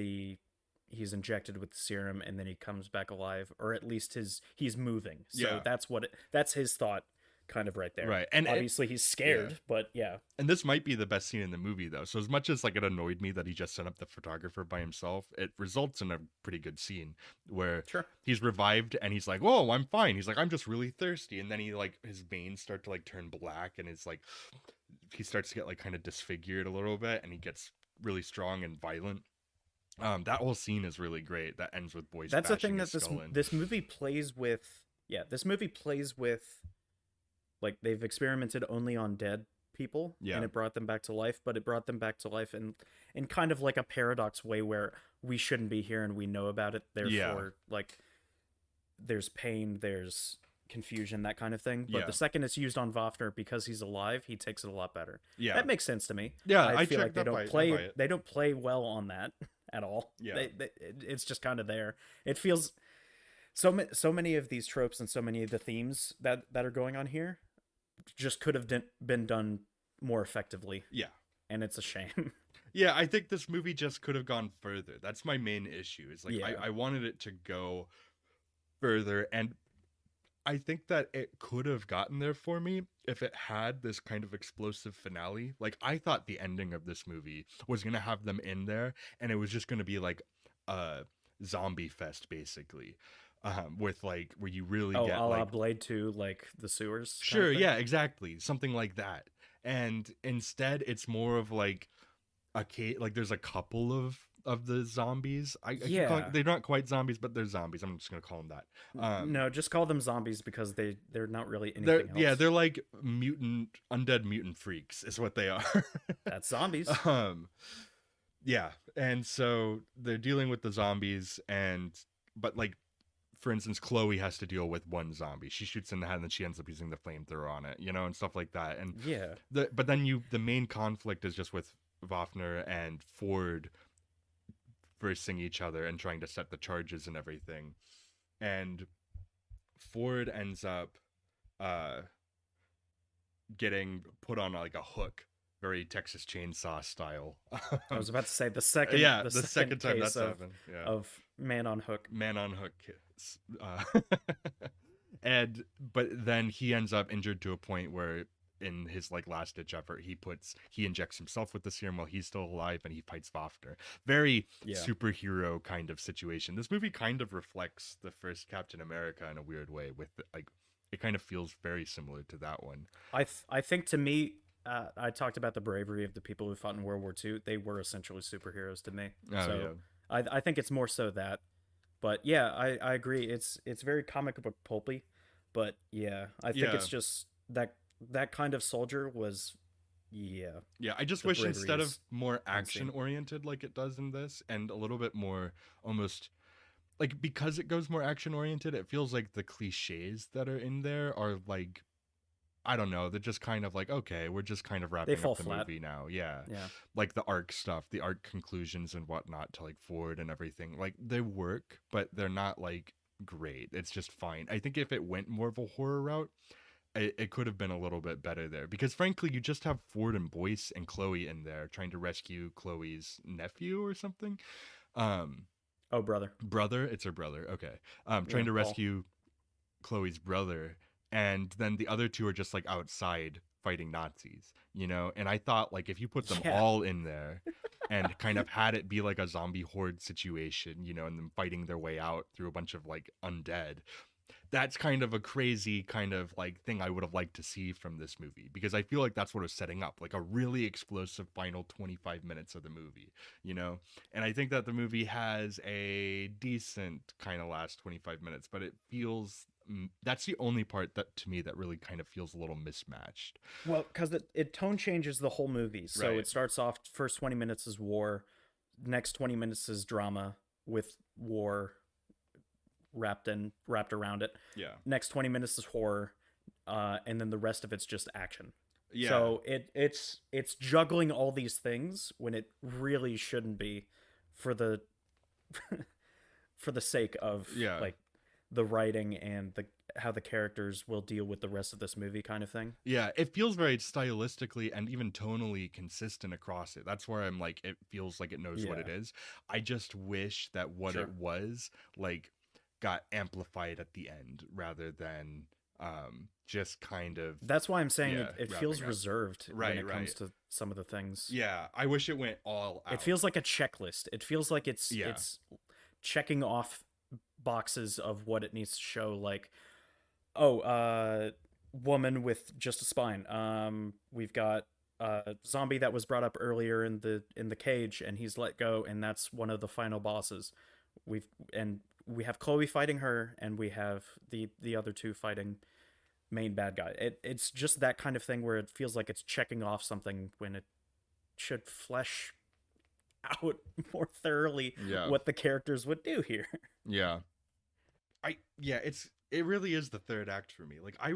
he's injected with the serum and then he comes back alive, or at least he's moving. So yeah, that's his thought kind of right there. right. And Obviously he's yeah. scared, but yeah. And this might be the best scene in the movie, though. So as much as like it annoyed me that he just sent up the photographer by himself, it results in a pretty good scene where Sure. he's revived and he's like, "Whoa, I'm fine." He's like, "I'm just really thirsty," and then he like his veins start to like turn black, and it's like he starts to get like kind of disfigured a little bit, and he gets really strong and violent. That whole scene is really great. That ends with Boyce That's the bashing thing his that skull in. this movie plays with. Yeah, this movie plays with, like, they've experimented only on dead people, Yeah, and it brought them back to life, but it brought them back to life in kind of like a paradox way where we shouldn't be here and we know about it, yeah, therefore like there's pain, there's confusion, that kind of thing. But yeah, the second it's used on Vafner because he's alive, he takes it a lot better. yeah, That makes sense to me. yeah. I I feel like checked that by I buy it. they don't play well on that at all. Yeah, It's just kind of there. It feels so many of these tropes and so many of the themes that are going on here just could have been done more effectively, yeah. and it's a shame. Yeah, I think this movie just could have gone further. That's my main issue. Is like Yeah. I wanted it to go further, and I think that it could have gotten there for me if it had this kind of explosive finale. Like I thought the ending of this movie was gonna have them in there, and it was just gonna be like a zombie fest, basically, with like where you really Oh, get a la like Blade 2, like the sewers kind sure, of thing. yeah, exactly, something like that. And instead, it's more of like like there's a couple of the zombies. I keep calling Yeah. they're not quite zombies, but they're zombies. I'm just gonna call them that. No, just call them zombies because they're not really They're anything yeah, else. they're like undead mutant freaks is what they are. That's zombies. um, yeah, and so they're dealing with the zombies, and but like for instance, Chloe has to deal with one zombie. She shoots in the head, and then she ends up using the flamethrower on it, and stuff like that. And Yeah. but then the main conflict is just with Wafner and Ford versing each other and trying to set the charges and everything. And Ford ends up uh getting put on like a hook, very Texas Chainsaw style. I was about to say Yeah, the the second second time case that's happened. Yeah, of man on hook. man on hook. And but then he ends up injured to a point where in his like last ditch effort he injects himself with the serum while he's still alive, and he fights Wafner. Very Yeah. superhero kind of situation. This movie kind of reflects the first Captain America in a weird way, with like it kind of feels very similar to that one. I think to me, I talked about the bravery of the people who fought in World War II. They were essentially superheroes to me. Oh So I think it's more so that. But yeah, I agree. It's very comic book pulpy, but yeah, I think yeah, it's just that kind of soldier was, yeah, yeah. I just the wish bravery instead of is more insane. action oriented like it does in this, and a little bit more almost like because it goes more action oriented, it feels like the cliches that are in there are like I don't know, they're just kind of like okay, we're just kind of They wrapping fall up the flat. movie now. Yeah. Yeah. Like the arc stuff, the arc conclusions and whatnot to like Ford and everything. Like they work, but they're not like great. It's just fine. I think if it went more of a horror route, it could have been a little bit better there because frankly you just have Ford and Boyce and Chloe in there trying to rescue Chloe's nephew or something. Um Oh, brother. Brother, it's her brother. Okay. Yeah, Trying to Paul. rescue Chloe's brother, and then the other two are just like outside fighting Nazis. And I thought like if you put them Yeah. all in there and kind of had it be like a zombie horde situation, and them fighting their way out through a bunch of like undead, that's kind of a crazy kind of like thing I would have liked to see from this movie, because I feel like that's what it's setting up, like a really explosive final 25 minutes of the movie, you know? And I think that the movie has a decent kind of last 25 minutes, but it feels that's the only part that to me that really kind of feels a little mismatched. Well, because it tone changes the whole movie. So Right. it starts off, first 20 minutes is war, next 20 minutes is drama with war wrapped around it. Yeah. Next 20 minutes is horror, and then the rest of it's just action. Yeah. So it's juggling all these things when it really shouldn't be, for the for the sake of Yeah. like the writing and the how the characters will deal with the rest of this movie kind of thing. Yeah, it feels very stylistically and even tonally consistent across it. That's where I'm like, it feels like it knows what it Yeah, is. I just wish that what it sure. was like got amplified at the end rather than just kind of, That's why I'm saying yeah, it feels wrapping up. reserved when Right, it right. comes to some of the things. Yeah, I wish it went all It out. feels like a checklist. It feels like Yeah. it's checking off boxes of what it needs to show. Like, oh, woman with just a spine. We've got zombie that was brought up earlier in the cage, and he's let go, and that's one of the final bosses. We've and we have Chloe fighting her, and we have the other two fighting main bad guy. It's just that kind of thing where it feels like it's checking off something when it should flesh out more thoroughly Yeah. what the characters would do here. Yeah. It really is the third act for me. Like I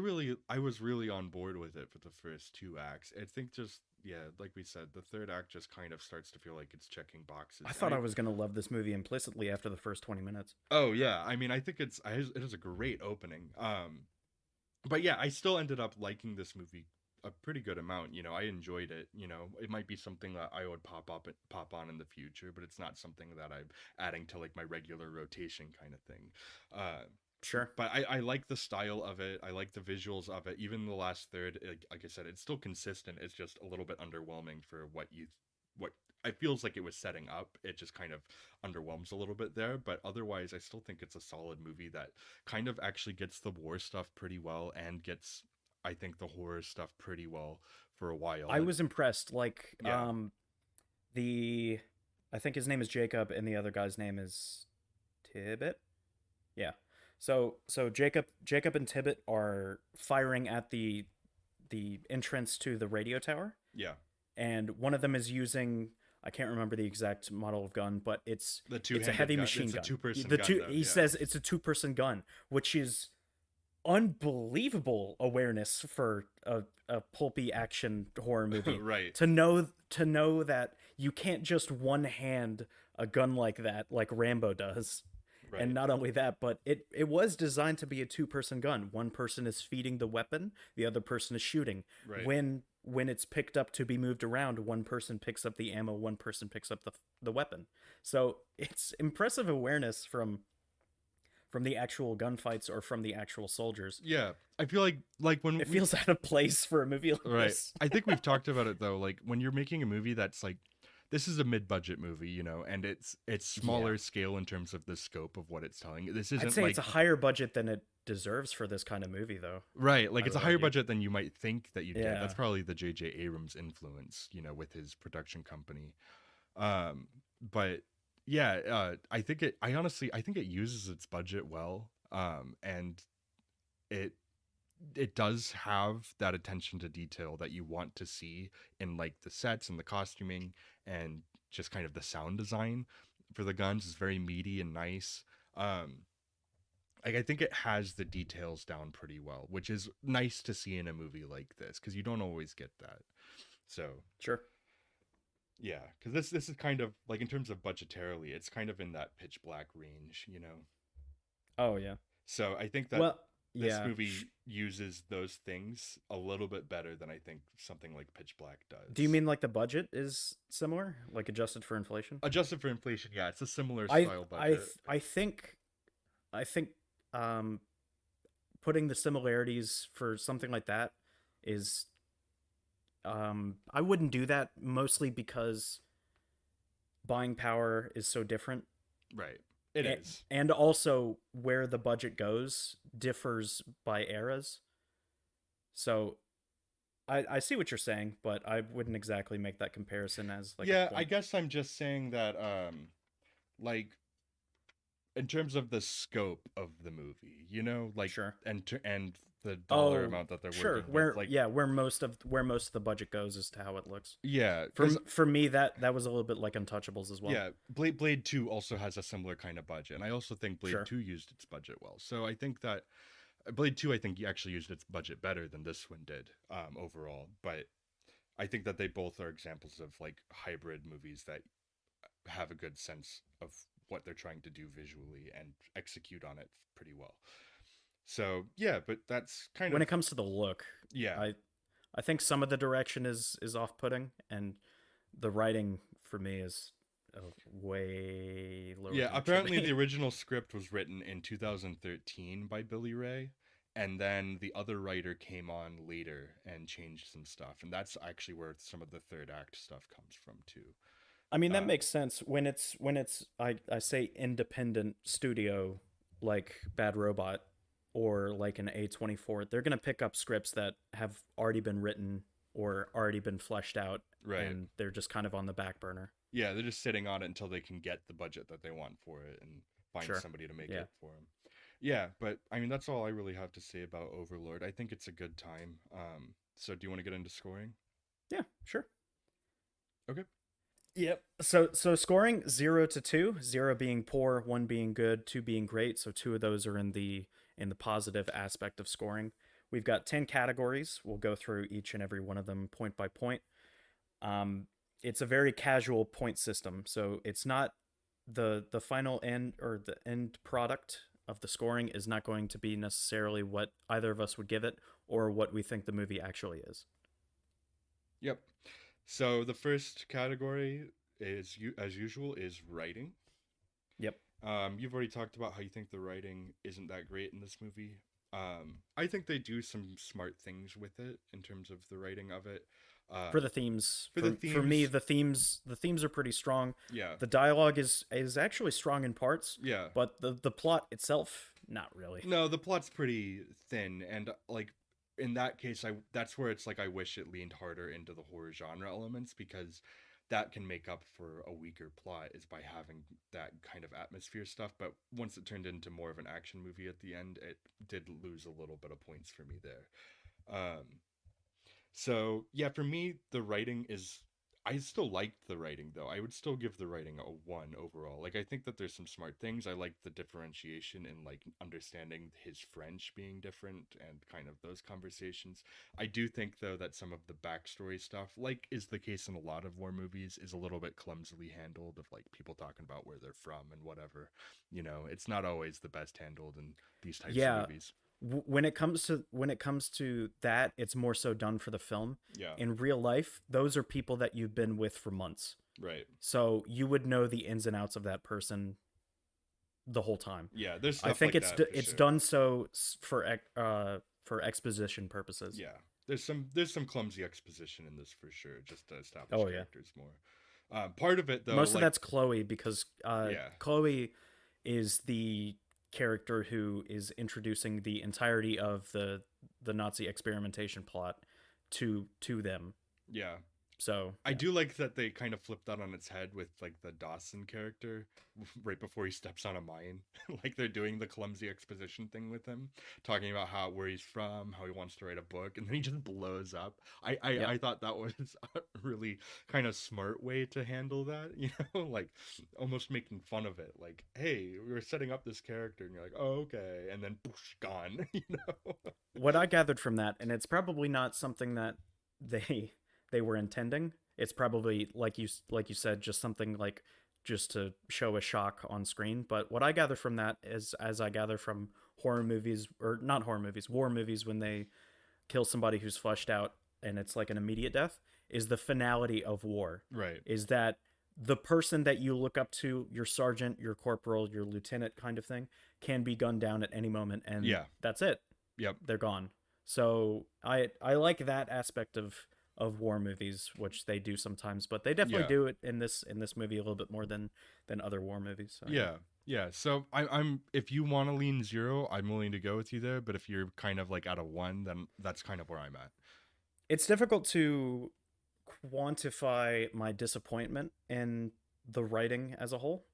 was really on board with it for the first two acts. I think just, yeah, like we said, the third act just kind of starts to feel like it's checking I boxes. And thought I was going to love this movie implicitly after the first 20 minutes. oh yeah, I mean I think it is a great opening. But yeah, I still ended up liking this movie a pretty good amount. You know, I enjoyed it. You know, it might be something that I would pop on in the future, but it's not something that I'm adding to like my regular rotation kind of thing. Uh, Sure. but I like the style of it. I like the visuals of it. Even the last third, like I said, it's still consistent. It's just a little bit underwhelming for what it feels like it was setting up. It just kind of underwhelms a little bit there. But otherwise, I still think it's a solid movie that kind of actually gets the war stuff pretty well and gets, I think, the horror stuff pretty well for a while. I was impressed. Like, Yeah, the I think his name is Jacob, and the other guy's name is Tibbet. Yeah. So Jacob and Tibbet are firing at the entrance to the radio tower, yeah. and one of them is using, I can't remember the exact model of gun, but The it's a two-handed heavy gun. machine It's a gun. two-person The gun, two though. He Yeah, says it's a two-person gun, which is unbelievable awareness for a pulpy action horror movie. right, To know that you can't just one hand a gun like that, like Rambo does. And right, not only that, but it was designed to be a two-person gun. One person is feeding the weapon, the other person is shooting. right. When it's picked up to be moved around, one person picks up the ammo, one person picks up the weapon. So it's impressive awareness from the actual gunfights or from the actual soldiers. Yeah, I feel like when It we feels out of place for a movie like right. this. I think we've talked about it though. Like when you're making a movie that's like, this is a mid-budget movie, you know, and it's Yeah. smaller scale in terms of the scope of what it's telling. This I'd isn't say it's like a higher budget than it deserves for this kind of movie, though. right, like I it's a would higher argue. budget than you might think that you'd get. Yeah. That's probably the J.J. Abrams influence, you know, with his production company. Um, but yeah, I honestly I think it uses its budget well. And it it does have that attention to detail that you want to see in like the sets and the costuming and just kind of the sound design for the guns is very meaty and nice. Um, like I think it has the details down pretty well, which is nice to see in a movie like this because you don't always get that. So Sure. yeah, because this is kind of like in terms of budgetarily, it's kind of in that pitch black range, you know. Oh yeah. So I think that Well, this yeah. movie uses those things a little bit better than I think something like Pitch Black Do you does. mean like the budget is similar, like adjusted for inflation? Adjusted for inflation, yeah, it's a similar style budget. I think I think um putting the similarities for something like that is, I wouldn't do that, mostly because buying power is so different. Right. It is. And also where the budget goes differs by eras. So I see what you're saying, but I wouldn't exactly make that comparison as like a Yeah, I point. guess I'm just saying that like in terms of the scope of the movie, like Sure. and the dollar Oh, amount that they're sure. working with, like Where most of the budget goes as to how it looks. yeah, cuz For me that was a little bit like Untouchables as well. yeah, Blade 2 also has a similar kind of budget, and I also think Blade Sure. 2 used its budget well. So I think that Blade 2 I think actually used its budget better than this one did overall, but I think that they both are examples of like hybrid movies that have a good sense of what they're trying to do visually and execute on it pretty well. So yeah, but that's kind When of it comes to the look, yeah, I I think some of the direction is off-putting, and the writing for me is way lower yeah. than it should Apparently, the be. original script was written in 2013 by Billy Ray, and then the other writer came on later and changed some stuff, and that's actually where some of the third act stuff comes from too. I mean, that Um, makes sense when it's I say independent studio like Bad Robot or like an A24. They're going to pick up scripts that have already been written or already been fleshed out, right. and they're just kind of on the back burner. Yeah, they're just sitting on it until they can get the budget that they want for it and find Sure. somebody to make Yeah. it for them. Yeah, but I mean that's all I really have to say about Overlord. I think it's a good time. So do you want to get into scoring? Yeah, sure. Okay. Yep. So scoring 0 to 2, 0 being poor, 1 being good, 2 being great. So two of those are in the positive aspect of scoring. We've got 10 categories. We'll go through each and every one of them point by point. It's a very casual point system, so it's not the final end or the end product of the scoring is not going to be necessarily what either of us would give it or what we think the movie actually is. Yep. So the first category is as usual is writing. Yep. You've already talked about how you think the writing isn't that great in this movie. I think they do some smart things with it in terms of the writing of it. For the themes, For the for me themes, the themes are pretty strong. yeah, The dialogue is actually strong in parts, yeah. but the plot itself not really. No, the plot's pretty thin, and like in that case, I that's where it's like I wish it leaned harder into the horror genre elements because that can make up for a weaker plot is by having that kind of atmosphere stuff. But once it turned into more of an action movie at the end, it did lose a little bit of points for me there. So yeah, for me, the writing is. I still liked the writing though. I would still give the writing a one overall. Like I think that there's some smart things. I like the differentiation in like understanding his French being different and kind of those conversations. I do think though that some of the backstory stuff, like is the case in a lot of war movies, is a little bit clumsily handled of like people talking about where they're from and whatever. It's not always the best handled in these types of Yeah, movies. when it comes to that, it's more so done for the film. Yeah. In real life, those are people that you've been with for months, Right. so you would know the ins and outs of that person the whole time. Yeah, there's I stuff think like that for it's sure. done so for exposition purposes. Yeah, there's some clumsy exposition in this for sure, just to establish Oh yeah, characters more. Part of it though, most of like that's Chloe because yeah, Chloe is the character who is introducing the entirety of the Nazi experimentation plot to them. yeah. So I yeah, do like that they kind of flipped that on its head with like the Dawson character right before he steps on a mine. Like they're doing the clumsy exposition thing with him, talking about how where he's from, how he wants to write a book, and then he just blows up. I I, yep. I thought that was a really kind of smart way to handle that, like almost making fun of it. Like, hey, we were setting up this character, and you're like, oh okay, and then poosh, gone. What I gathered from that, and it's probably not something that they they were intending. It's probably like you said, just something like just to show a shock on screen. But what I gather from that is, as I gather from horror movies or not horror movies, war movies, when they kill somebody who's fleshed out and it's like an immediate death, is the finality of war. Right. Is that the person that you look up to, your sergeant, your corporal, your lieutenant kind of thing, can be gunned down at any moment, and Yeah. that's it. Yep. They're gone. So I like that aspect of of war movies, which they do sometimes, but they definitely Yeah. do it in this movie a little bit more than other war movies. So yeah. Yeah. Yeah. So I'm if you want to lean 0, I'm willing to go with you there. But if you're kind of like at a 1, then that's kind of where I'm at. It's difficult to quantify my disappointment in the writing as a whole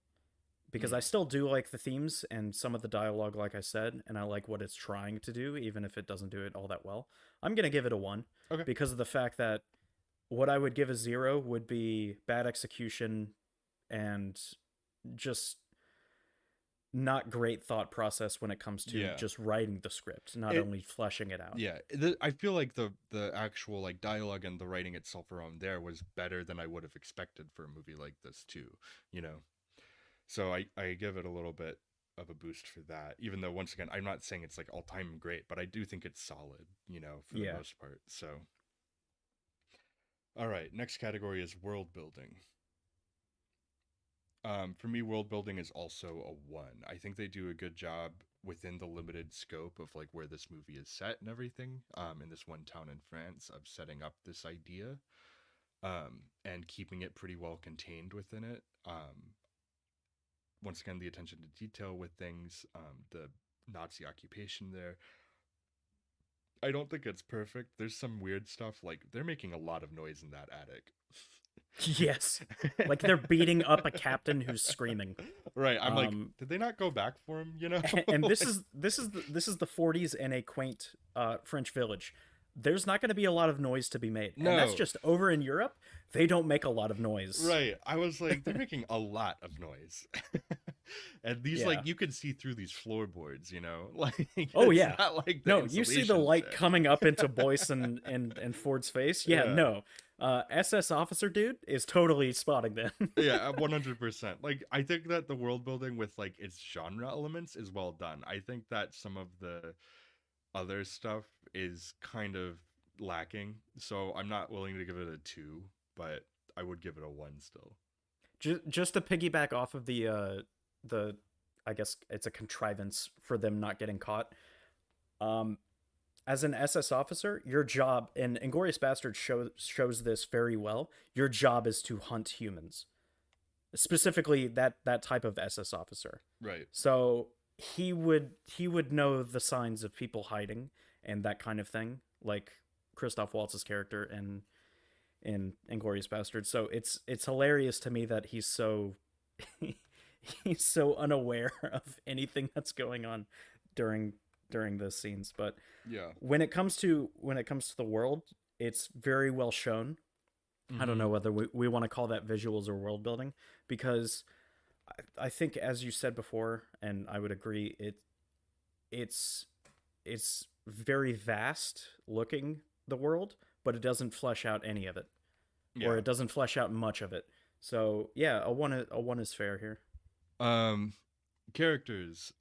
because I Mm. still do like the themes and some of the dialogue, like I said, and I like what it's trying to do, even if it doesn't do it all that well. I'm gonna give it a 1 Okay. because of the fact that what I would give a 0 would be bad execution and just not great thought process when it comes to Yeah. just writing the script, not It only fleshing it out. yeah. I feel like the actual like dialogue and the writing itself around there was better than I would have expected for a movie like this too, you know. So I give it a little bit of a boost for that. Even though once again, I'm not saying it's like all-time great, but I do think it's solid, for the Yeah. most part. So, all right, next category is world building. For me, world building is also a 1. I think they do a good job within the limited scope of like where this movie is set and everything. In this one town in France, of setting up this idea, and keeping it pretty well contained within it. Once again, the attention to detail with things, the Nazi occupation there. I don't think it's perfect. There's some weird stuff, like they're making a lot of noise in that attic. Yes. Like they're beating up a captain who's screaming. Right. I'm like, Um did they not go back for him? and this Like, is this is the 40s in a quaint French village. There's not going to be a lot of noise to be made. And that's no. just over in Europe, they don't make a lot of noise. Right. I was like, they're making a lot of noise. And these, Yeah. like, you can see through these floorboards, Like, Oh it's yeah. not like the No, you see the insulation's light there. coming up into Boyce and Ford's face. Yeah, Yeah. no. SS officer dude is totally spotting them. Yeah, 100%. Like, I think that the world building with, like, its genre elements is well done. I think that some of the other stuff is kind of lacking. So I'm not willing to give it a 2, but I would give it a 1 still. Just to piggyback off of the I guess it's a contrivance for them not getting caught. Um, as an SS officer, your job and Inglorious Bastard shows this very well. Your job is to hunt humans, specifically that type of SS officer. Right. So he would know the signs of people hiding and that kind of thing, like Christoph Waltz's character in Inglorious Bastard. So it's hilarious to me that he's so he's so unaware of anything that's going on during during those scenes. But Yeah. when it comes to the world, it's very well shown. I don't Mm-hmm. know whether we want to call that visuals or world building because I think as you said before, and I would agree, it's it's very vast looking the world, but it doesn't flesh out any of it, or Yeah. it doesn't flesh out much of it. So yeah, a one is fair here. Um, characters.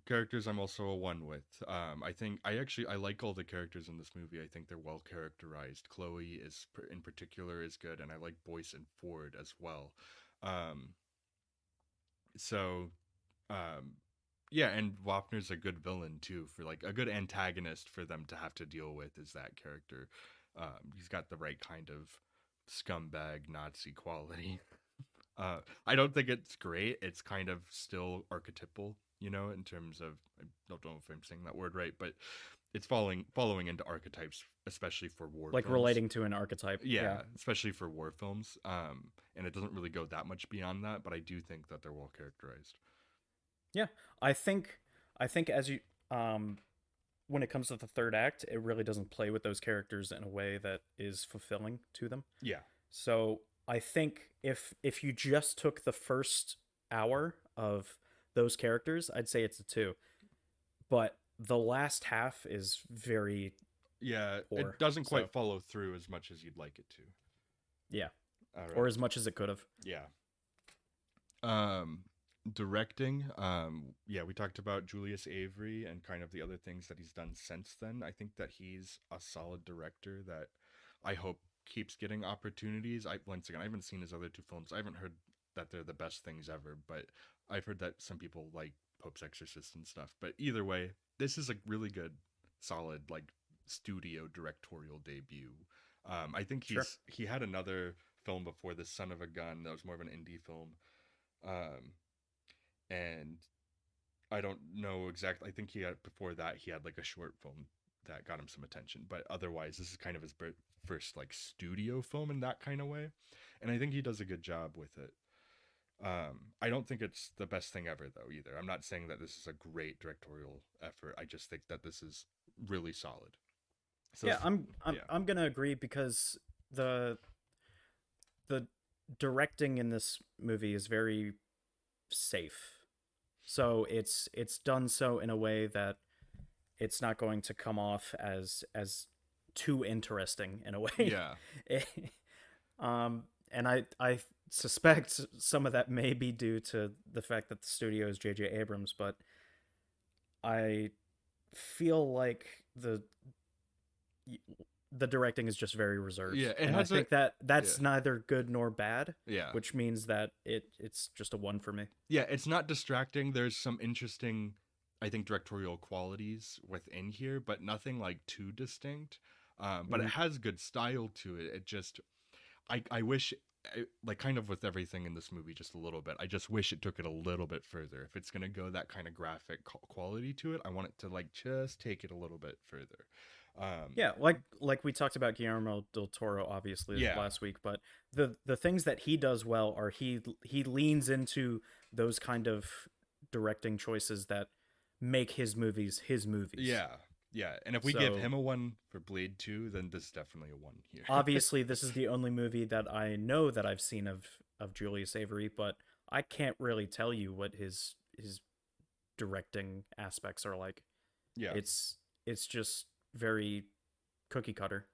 Characters. I'm also a 1 with. I think I like all the characters in this movie. I think they're well characterized. Chloe is in particular is good, and I like Boyce and Ford as well. Um, so, um, yeah, and Wapner's a good villain too, for like a good antagonist for them to have to deal with is that character. He's got the right kind of scumbag Nazi quality. I don't think it's great. It's kind of still archetypal, in terms of, I don't know if I'm saying that word right, but it's following into archetypes, especially for war Like films. relating to an archetype. Yeah. Yeah, especially for war films. And it doesn't really go that much beyond that, but I do think that they're well characterized. Yeah. I think as you when it comes to the third act, it really doesn't play with those characters in a way that is fulfilling to them. Yeah. So I think if you just took the first hour of those characters, I'd say it's a 2. But the last half is very Yeah, poor. it doesn't So quite follow through as much as you'd like it to. yeah, All or right. as much as it could have. Yeah. Um, directing. Yeah, we talked about Julius Avery and kind of the other things that he's done since then. I think that he's a solid director that I hope keeps getting opportunities. Once again, I haven't seen his other 2 films. I haven't heard that they're the best things ever, but I've heard that some people like Pope's Exorcist and stuff. But either way, this is a really good, solid like studio directorial debut. I think Sure. he had another film before this, Son of a Gun, that was more of an indie film. Um, and I don't know exactly. I think he had before that he had like a short film that got him some attention, but otherwise this is kind of his first like studio film in that kind of way, and I think he does a good job with it. I don't think it's the best thing ever though either. I'm not saying that this is a great directorial effort. I just think that this is really solid. So Yeah, yeah, I'm gonna agree because the the directing in this movie is very safe. So it's done so in a way that it's not going to come off as too interesting in a way. yeah, And I suspect some of that may be due to the fact that the studio is J.J. Abrams, but I feel like the directing is just very reserved, yeah. It and I has a think that yeah, that's neither good nor bad, yeah. which means that it's just a one for me. Yeah, it's not distracting. There's some interesting, I think, directorial qualities within here, but nothing like too distinct. But it Mm. has good style to it. It just, I wish, like, kind of with everything in this movie, just a little bit. I just wish it took it a little bit further. If it's gonna go that kind of graphic quality to it, I want it to like just take it a little bit further. Um, Yeah, like we talked about Guillermo del Toro obviously yeah, last week, but the things that he does well are he leans into those kind of directing choices that make his movies his movies. yeah, yeah. And if we give So him a one for Blade 2, then this is definitely a one here. obviously this is the only movie that I know that I've seen of Julius Avery, but I can't really tell you what his directing aspects are like. Yeah. It's just very cookie cutter.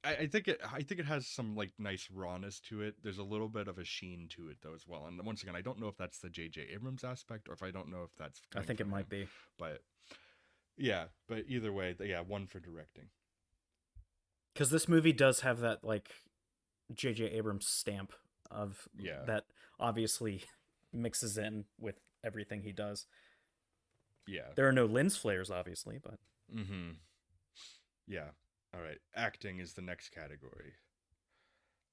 I think it has some like nice rawness to it. There's a little bit of a sheen to it though as well. And once again, I don't know if that's the J.J. Abrams aspect or if I don't know if that's I coming think it from might him. be. But yeah, but either way, yeah, one for directing. Because this movie does have that like J.J. Abrams stamp of Yeah, that obviously mixes in with everything he does. yeah. There are no lens flares, obviously, but Mm-hmm. Yeah. All right. Acting is the next category.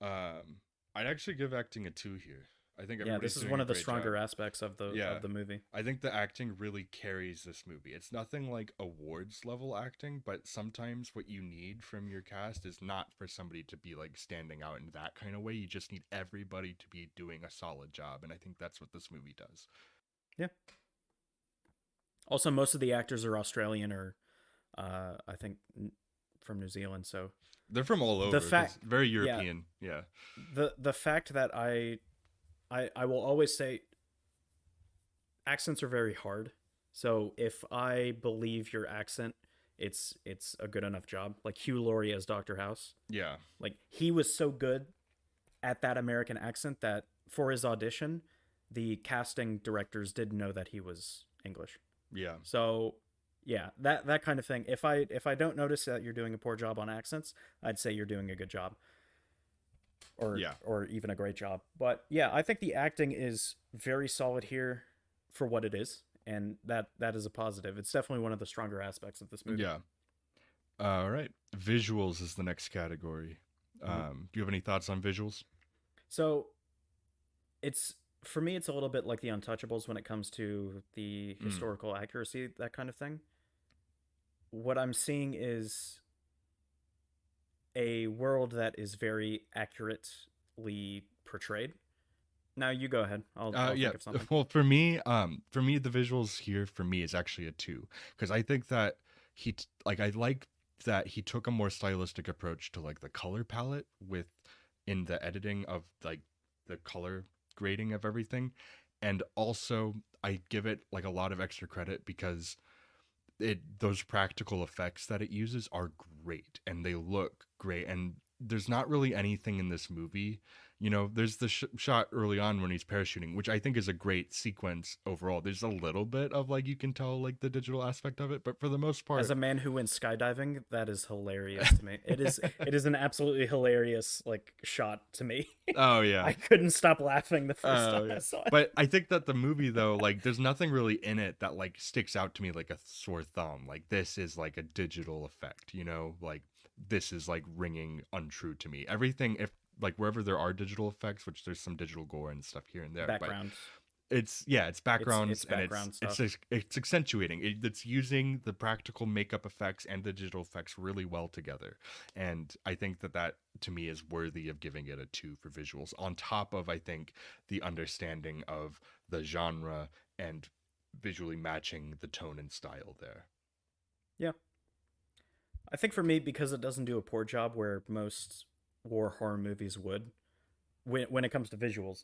I'd actually give acting a two here. I think yeah, everybody's this is doing one a of the great job. stronger aspects Yeah. of the movie. I think the acting really carries this movie. It's nothing like awards level acting, but sometimes what you need from your cast is not for somebody to be like standing out in that kind of way. You just need everybody to be doing a solid job, and I think that's what this movie does. Yeah. Also, most of the actors are Australian or I think from New Zealand. So They're from all the over because fact, very yeah, European. Yeah. the fact that I will always say accents are very hard. So if I believe your accent, it's a good enough job. Like Hugh Laurie as Doctor House, Yeah. like he was so good at that American accent that for his audition, the casting directors didn't know that he was English. Yeah. So yeah, that kind of thing. If I don't notice that you're doing a poor job on accents, I'd say you're doing a good job Yeah. or even a great job. But yeah, I think the acting is very solid here for what it is, and that is a positive. It's definitely one of the stronger aspects of this movie. Yeah. All right. Visuals is the next category. Mm-hmm. Do you have any thoughts on visuals? So it's for me, it's a little bit like the Untouchables when it comes to the Mm. historical accuracy, that kind of thing. What I'm seeing is a world that is very accurately portrayed. Now you go ahead. I'll Yeah. think of something. Well, for me, the visuals here for me is actually a two because I think that I like that he took a more stylistic approach to like the color palette with in the editing of like the color grading of everything, and also I give it like a lot of extra credit because it those practical effects that it uses are great and they look great, and there's not really anything in this movie. There's the shot early on when he's parachuting, which I think is a great sequence overall. There's a little bit of like you can tell like the digital aspect of it, but for the most As part, a man who went skydiving, that is hilarious to me. It is an absolutely hilarious like shot to me. oh yeah. I couldn't stop laughing the first Oh time I yeah. saw it. But I think that the movie though, like there's nothing really in it that like sticks out to me like a sore thumb. Like this is like a digital effect, like this is like ringing untrue to me. Everything, if like wherever there are digital effects, which there's some digital gore and stuff here and there, but Background. it's It's backgrounds, and background it's stuff. it's accentuating it's using the practical makeup effects and the digital effects really well together, and I think that to me is worthy of giving it a 2 for visuals, on top of, I think, the understanding of the genre and visually matching the tone and style there. Yeah. I think for me, because it doesn't do a poor job where most war horror movies would, when it comes to visuals,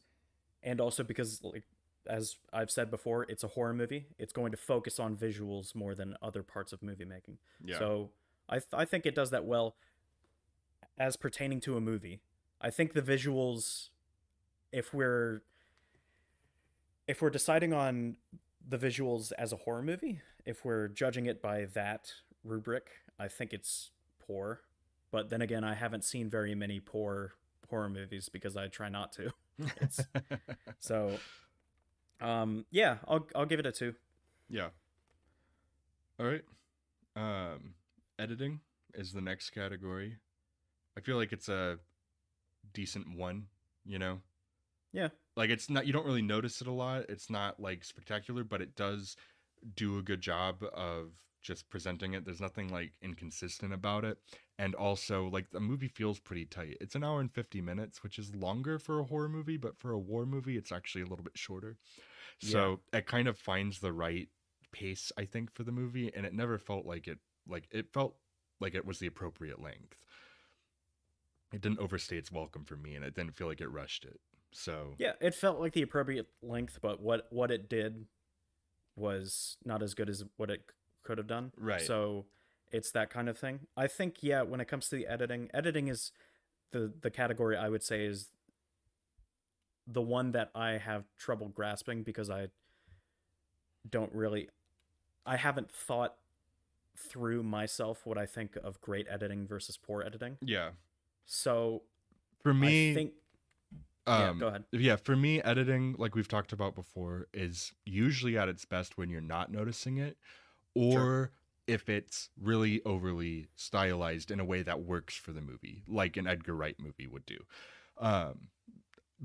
and also because, like, as I've said before, it's a horror movie. It's going to focus on visuals more than other parts of movie making. Yeah. So I think it does that well as pertaining to a movie. I think the visuals, if we're if we're deciding on the visuals as a horror movie, if we're judging it by that rubric, I think it's poor. But then again, I haven't seen very many poor horror movies because I try not to. It's so yeah, I'll give it a 2. Yeah. All right. um Editing is the next category. I feel like it's a decent one, you know? Yeah. Like, it's not, you don't really notice it a lot. It's not like spectacular, but it does do a good job of just presenting it. There's nothing like inconsistent about it. And also, like, the movie feels pretty tight. It's an hour and 50 minutes, which is longer for a horror movie, but for a war movie, it's actually a little bit shorter. Yeah. So it kind of finds the right pace, I think, for the movie, and it never felt like it felt like it was the appropriate length. It didn't overstay its welcome for me, and it didn't feel like it rushed it. So Yeah, it felt like the appropriate length, but what it did was not as good as what it could have done. right. So it's that kind of thing. I think yeah, when it comes to the editing is the category I would say is the one that I have trouble grasping because don't really I haven't thought through myself what I think of great editing versus poor editing. Yeah. So For I me, think yeah, go ahead. yeah, for me, editing, like we've talked about before, is usually at its best when you're not noticing it, Sure. or if it's really overly stylized in a way that works for the movie, like an Edgar Wright movie would do. Um,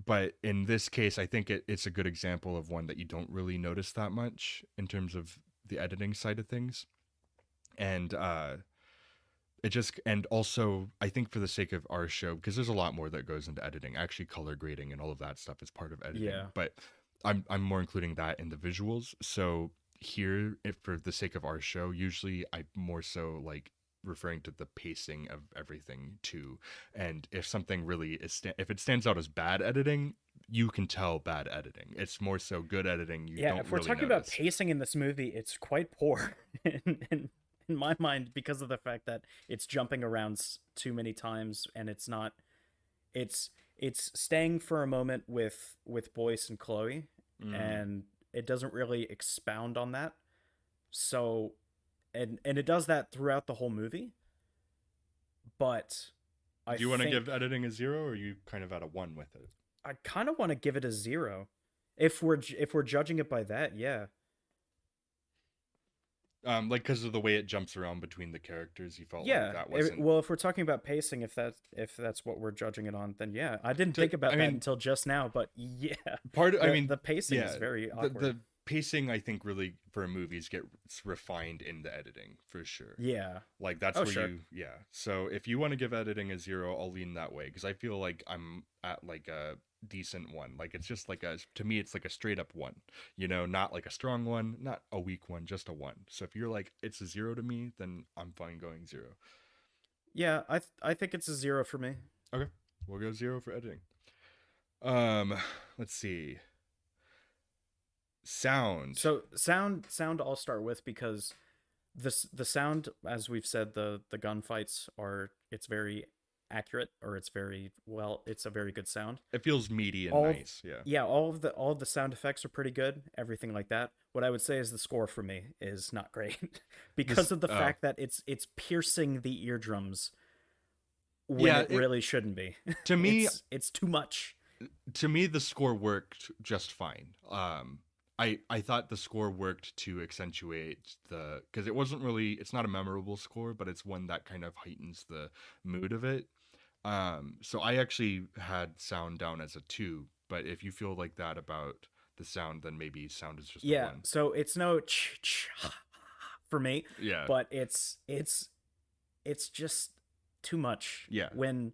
but in this case, I think it's a good example of one that you don't really notice that much in terms of the editing side of things. And it just, and also, I think for the sake of our show, because there's a lot more that goes into editing, actually color grading and all of that stuff is part of editing, Yeah. but I'm more including that in the visuals. So here, if for the sake of our show, usually I more so like referring to the pacing of everything too. And if something really is if it stands out as bad editing, you can tell bad editing. It's more so good editing you Yeah, don't if we're really talking about notice. pacing in this movie, it's quite poor in my mind because of the fact that it's jumping around too many times and it's not it's staying for a moment with Boyce and Chloe Mm. and it doesn't really expound on that. So and it does that throughout the whole movie, but I Do you want to give think editing a 0, or are you kind of at a 1 with it? I kind of want to give it a 0. If we're judging it by that, yeah. Like, because of the way it jumps around between the characters, you felt like Yeah. that wasn't Well, if we're talking about pacing, if that's what we're judging it on, then yeah. I didn't to, think I about that mean, until just now, but yeah, part of, I mean, the pacing is yeah, very the awkward. pacing, I think, really for movies gets refined in the editing for sure. Yeah. Like, that's Oh, where sure. you, yeah. So if you want to give editing a 0, I'll lean that way, because I feel like I'm at like a decent 1. Like, it's just like a, to me, it's like a straight up 1, not like a strong 1, not a weak 1, just a 1. So if you're like it's a 0 to me, then I'm fine going 0. Yeah, I think it's a 0 for me. Okay, we'll go 0 for editing. um let's see. Sound. So sound I'll start with because the sound, as we've said, the gunfights are it's very accurate or it's a very good sound. It feels meaty and all of, nice, yeah. yeah, all of the sound effects are pretty good, everything like that. What I would say is the score for me is not great This because of the oh fact that it's piercing the eardrums when yeah, it really shouldn't be. to me It's too much. to me the score worked just fine. I thought the score worked to accentuate the, because it's not a memorable score, but it's one that kind of heightens the mood of it. So I actually had sound down as a 2, but if you feel like that about the sound, then maybe sound is just a Yeah, 1. so it's no for me, Yeah. but it's just too much. Yeah. When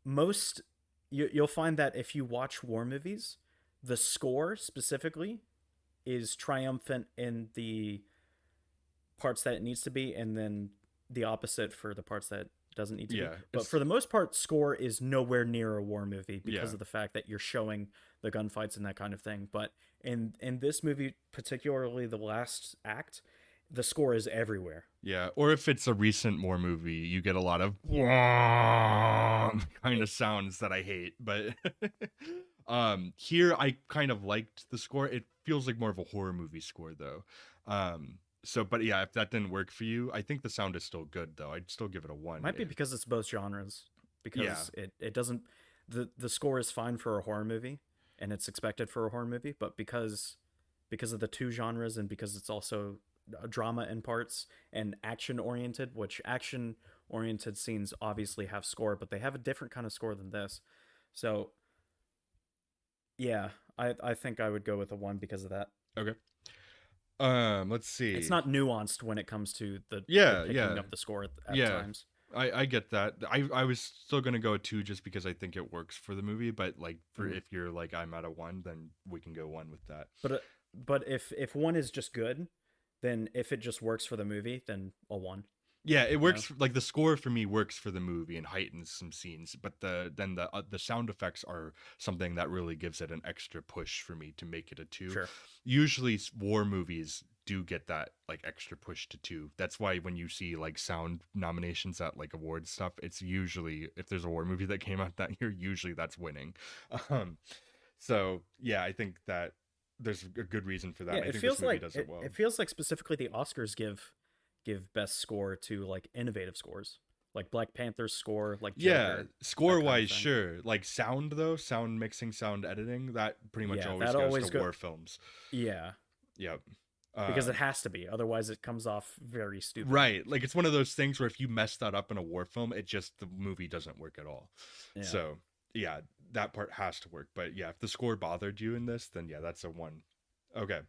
most you'll find that if you watch war movies, the score specifically is triumphant in the parts that it needs to be, and then the opposite for the parts that doesn't need to be. Yeah. But for It's the most part, score is nowhere near a war movie because yeah. of the fact that you're showing the gunfights and that kind of thing. But in this movie, particularly the last act, the score is everywhere. Yeah, or if it's a recent war movie, you get a lot of kind of sounds that I hate. But here I kind of liked the score. It feels like more of a horror movie score though. So but yeah, if that didn't work for you, I think the sound is still good though. I'd still give it a 1. Might be because it's both genres. Yeah. Because it doesn't the score is fine for a horror movie and it's expected for a horror movie, but because of the two genres and because it's also a drama in parts and action oriented, which action oriented scenes obviously have score, but they have a different kind of score than this. So yeah, I think I would go with a 1 because of that. Okay. Let's It's see. not nuanced when it comes to the Yeah, picking yeah. up the score at Yeah. times. I get that. I was still gonna go a 2 just because I think it works for the movie, but like for Mhm. if you're like I'm at a 1, then we can go 1 with that. But if one is just good, then if it just works for the movie, then a 1. Yeah, it You know? works. Like the score for me works for the movie and heightens some scenes, but the sound effects are something that really gives it an extra push for me to make it a 2. Sure. Usually, war movies do get that like extra push to 2. That's why when you see like sound nominations at like awards stuff, it's usually if there's a war movie that came out that year, usually that's winning. Um, so yeah, I think that there's a good reason for that. Yeah, And I it think this feels movie like does it it, well. it feels like specifically the Oscars give best score to like innovative scores. Like Black Panther's score, like Yeah, Joker, score that kind of wise, thing. sure. Like sound though, sound mixing, sound editing, that pretty much Yeah, always that goes to always go. war films. Yeah, Yep. because it Um, has to be. Otherwise, it comes off very stupid. right. Like it's one of those things where if you mess that up in a war film, it just the movie doesn't work at all. Yeah. So yeah, that part has to work. But yeah, if the score bothered you in this, then yeah, that's a 1. Okay.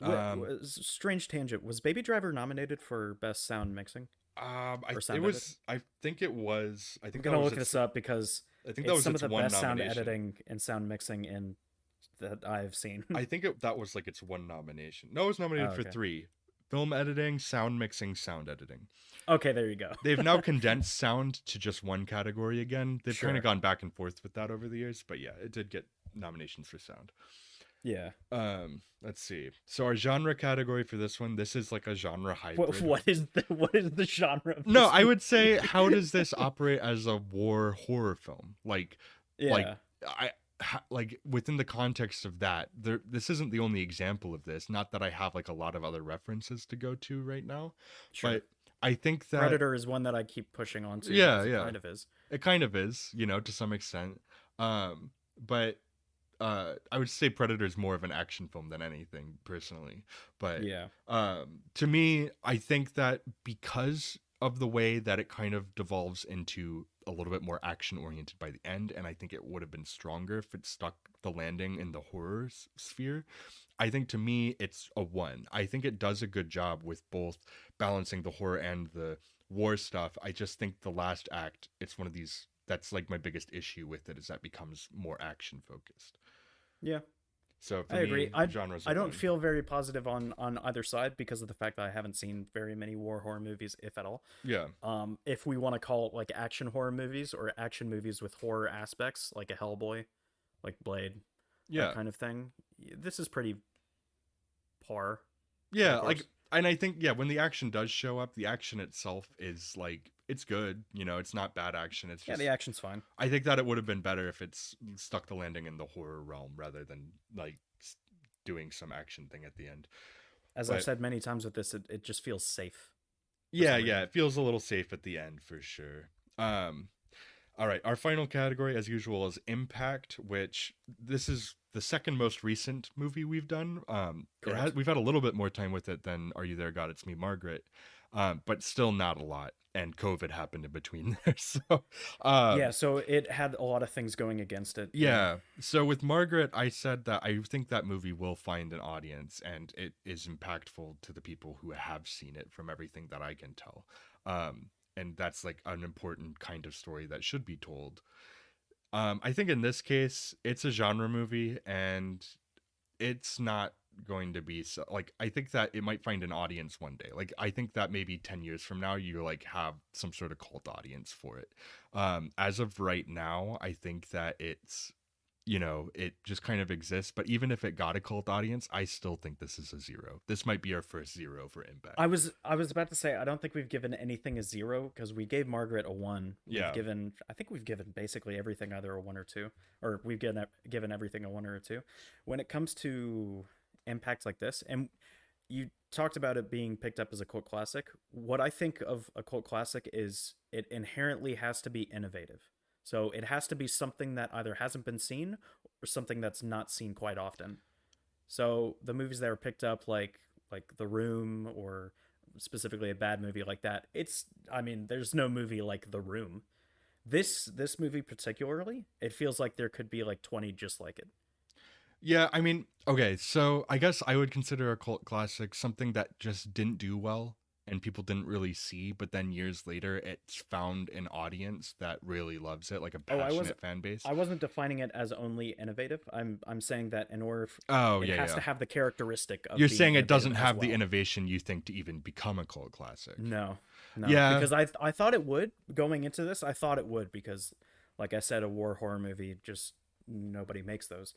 Um, Strange tangent. Was Baby Driver nominated for best sound mixing I or it sound editing? was. I think it was. I I'm think that gonna was look its. this up because I think that it's was some of its the one best sound nomination. editing and sound mixing in that I've seen. I think that was like its one nomination. No, it was Oh, nominated for okay. 3: film editing, sound mixing, sound editing. Okay, there you go. They've now condensed sound to just one category again. They've kind of Sure. gone back and forth with that over the years, but yeah, it did get nominations for sound. Yeah. Let's see. So our genre category for this one, this is like a genre What hybrid. what is the genre of No, this I movie? would say how does this operate as a war horror film? Like Yeah. like within the context of that, this isn't the only example of this. Not that I have like a lot of other references to go to right now, Sure. but I think that Predator is one that I keep pushing on to yeah, because it yeah, kind of is. it kind of is, to some extent. But I would say Predator is more of an action film than anything, personally. But Yeah. to me, I think that because of the way that it kind of devolves into a little bit more action oriented by the end, and I think it would have been stronger if it stuck the landing in the horror sphere. I think to me, it's a 1. I think it does a good job with both balancing the horror and the war stuff. I just think the last act, it's one of these. That's like my biggest issue with it is that becomes more action focused. Yeah. So for I agree. me, genre's a I don't 1. feel very positive on either side because of the fact that I haven't seen very many war horror movies, if at all. Yeah. If we want to call it like action horror movies or action movies with horror aspects, like a Hellboy, like Blade, that Yeah. kind of thing, this is pretty par for the Yeah, like course. and I think when the action does show up, the action itself is like it's good, it's not bad action. It's Yeah, the just action's fine. I think that it would have been better if it's stuck the landing in the horror realm rather than like doing some action thing at the end. As I've But said many times with this, it just feels safe for yeah, some yeah, reason. it feels a little safe at the end for sure. Um all right, our final category as usual is impact, which this is the second most recent movie we've done. Correct. We've had a little bit more time with it than Are You There, God? It's Me, Margaret, but still not a lot. And COVID happened in between there, so Yeah, um, so it had a lot of things going against it. Yeah. yeah. So with Margaret, I said that I think that movie will find an audience, and it is impactful to the people who have seen it, from everything that I can tell. And that's like an important kind of story that should be told. I think in this case, it's a genre movie, and it's not going to be so, like, I think that it might find an audience one day. Like, I think that maybe 10 years from now you like have some sort of cult audience for it. As of right now, I think that it's, it just kind of exists. But even if it got a cult audience, I still think this is a zero. This might be our first zero for impact. I was about to say I don't think we've given anything a zero because we gave Margaret a one. Yeah. I think we've given basically everything either a one or two, or we've given everything a one or a two. When it comes to impact like this, and you talked about it being picked up as a cult classic. What I think of a cult classic is it inherently has to be innovative. So it has to be something that either hasn't been seen or something that's not seen quite often. So the movies that were picked up, like The Room, or specifically a bad movie like that, I mean, there's no movie like The Room. This movie particularly, it feels like there could be like 20 just like it. Yeah, I mean, okay, so I guess I would consider a cult classic something that just didn't do well and people didn't really see, but then years later it's found an audience that really loves it, like a Oh, passionate fan base. I wasn't defining it as only innovative. I'm saying that in order Oh, it yeah, has yeah. to have the characteristic of You're being saying it innovative doesn't as have the well. innovation you think to even become a cult classic. No, no, Yeah. because I thought it would going into this. I thought it would because, like I said, a war horror movie just nobody makes those.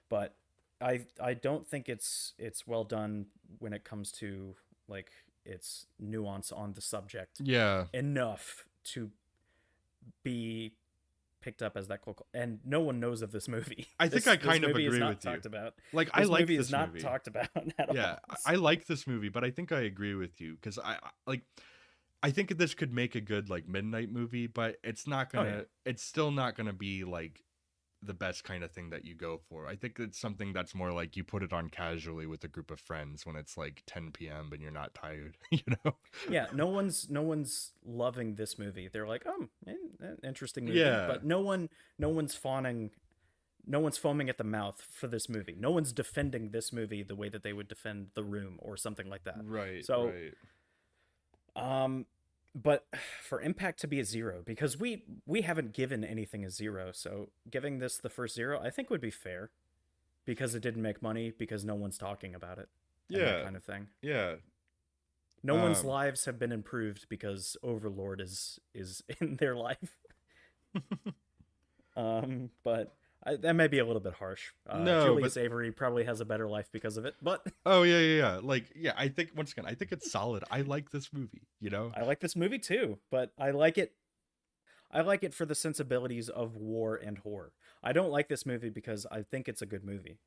But I don't think it's well done when it comes to like its nuance on the subject Yeah. enough to be picked up as that cult. And no one knows of this movie. I think I This kind of movie is agree not with you. talked about. Like, I This like movie is this not movie. talked about at Yeah, all. I like this movie, but I think I agree with you because like, I think this could make a good like midnight movie, but Oh yeah. it's still not gonna be like the best kind of thing that you go for. I think it's something that's more like you put it on casually with a group of friends when it's like 10 p.m. and you're not tired, you know? Yeah, no one's loving this movie. They're like, "Oh, interesting movie," Yeah, but no one's fawning, no one's foaming at the mouth for this movie. No one's defending this movie the way that they would defend The Room or something like that. right, So, right. um, but for impact to be a zero, because we haven't given anything a zero, so giving this the first zero, I think would be fair, because it didn't make money, because no one's talking about it, and that Yeah, kind of thing. yeah. No one's Um, lives have been improved because Overlord is in their life. But that may be a little bit harsh. no, but Julius Avery probably has a better life because of it, but oh yeah, yeah, yeah. Like, yeah, I think once again, I think it's solid. I like this movie, you know? I like this movie too. But I like it. I like it for the sensibilities of war and horror. I don't like this movie because I think it's a good movie.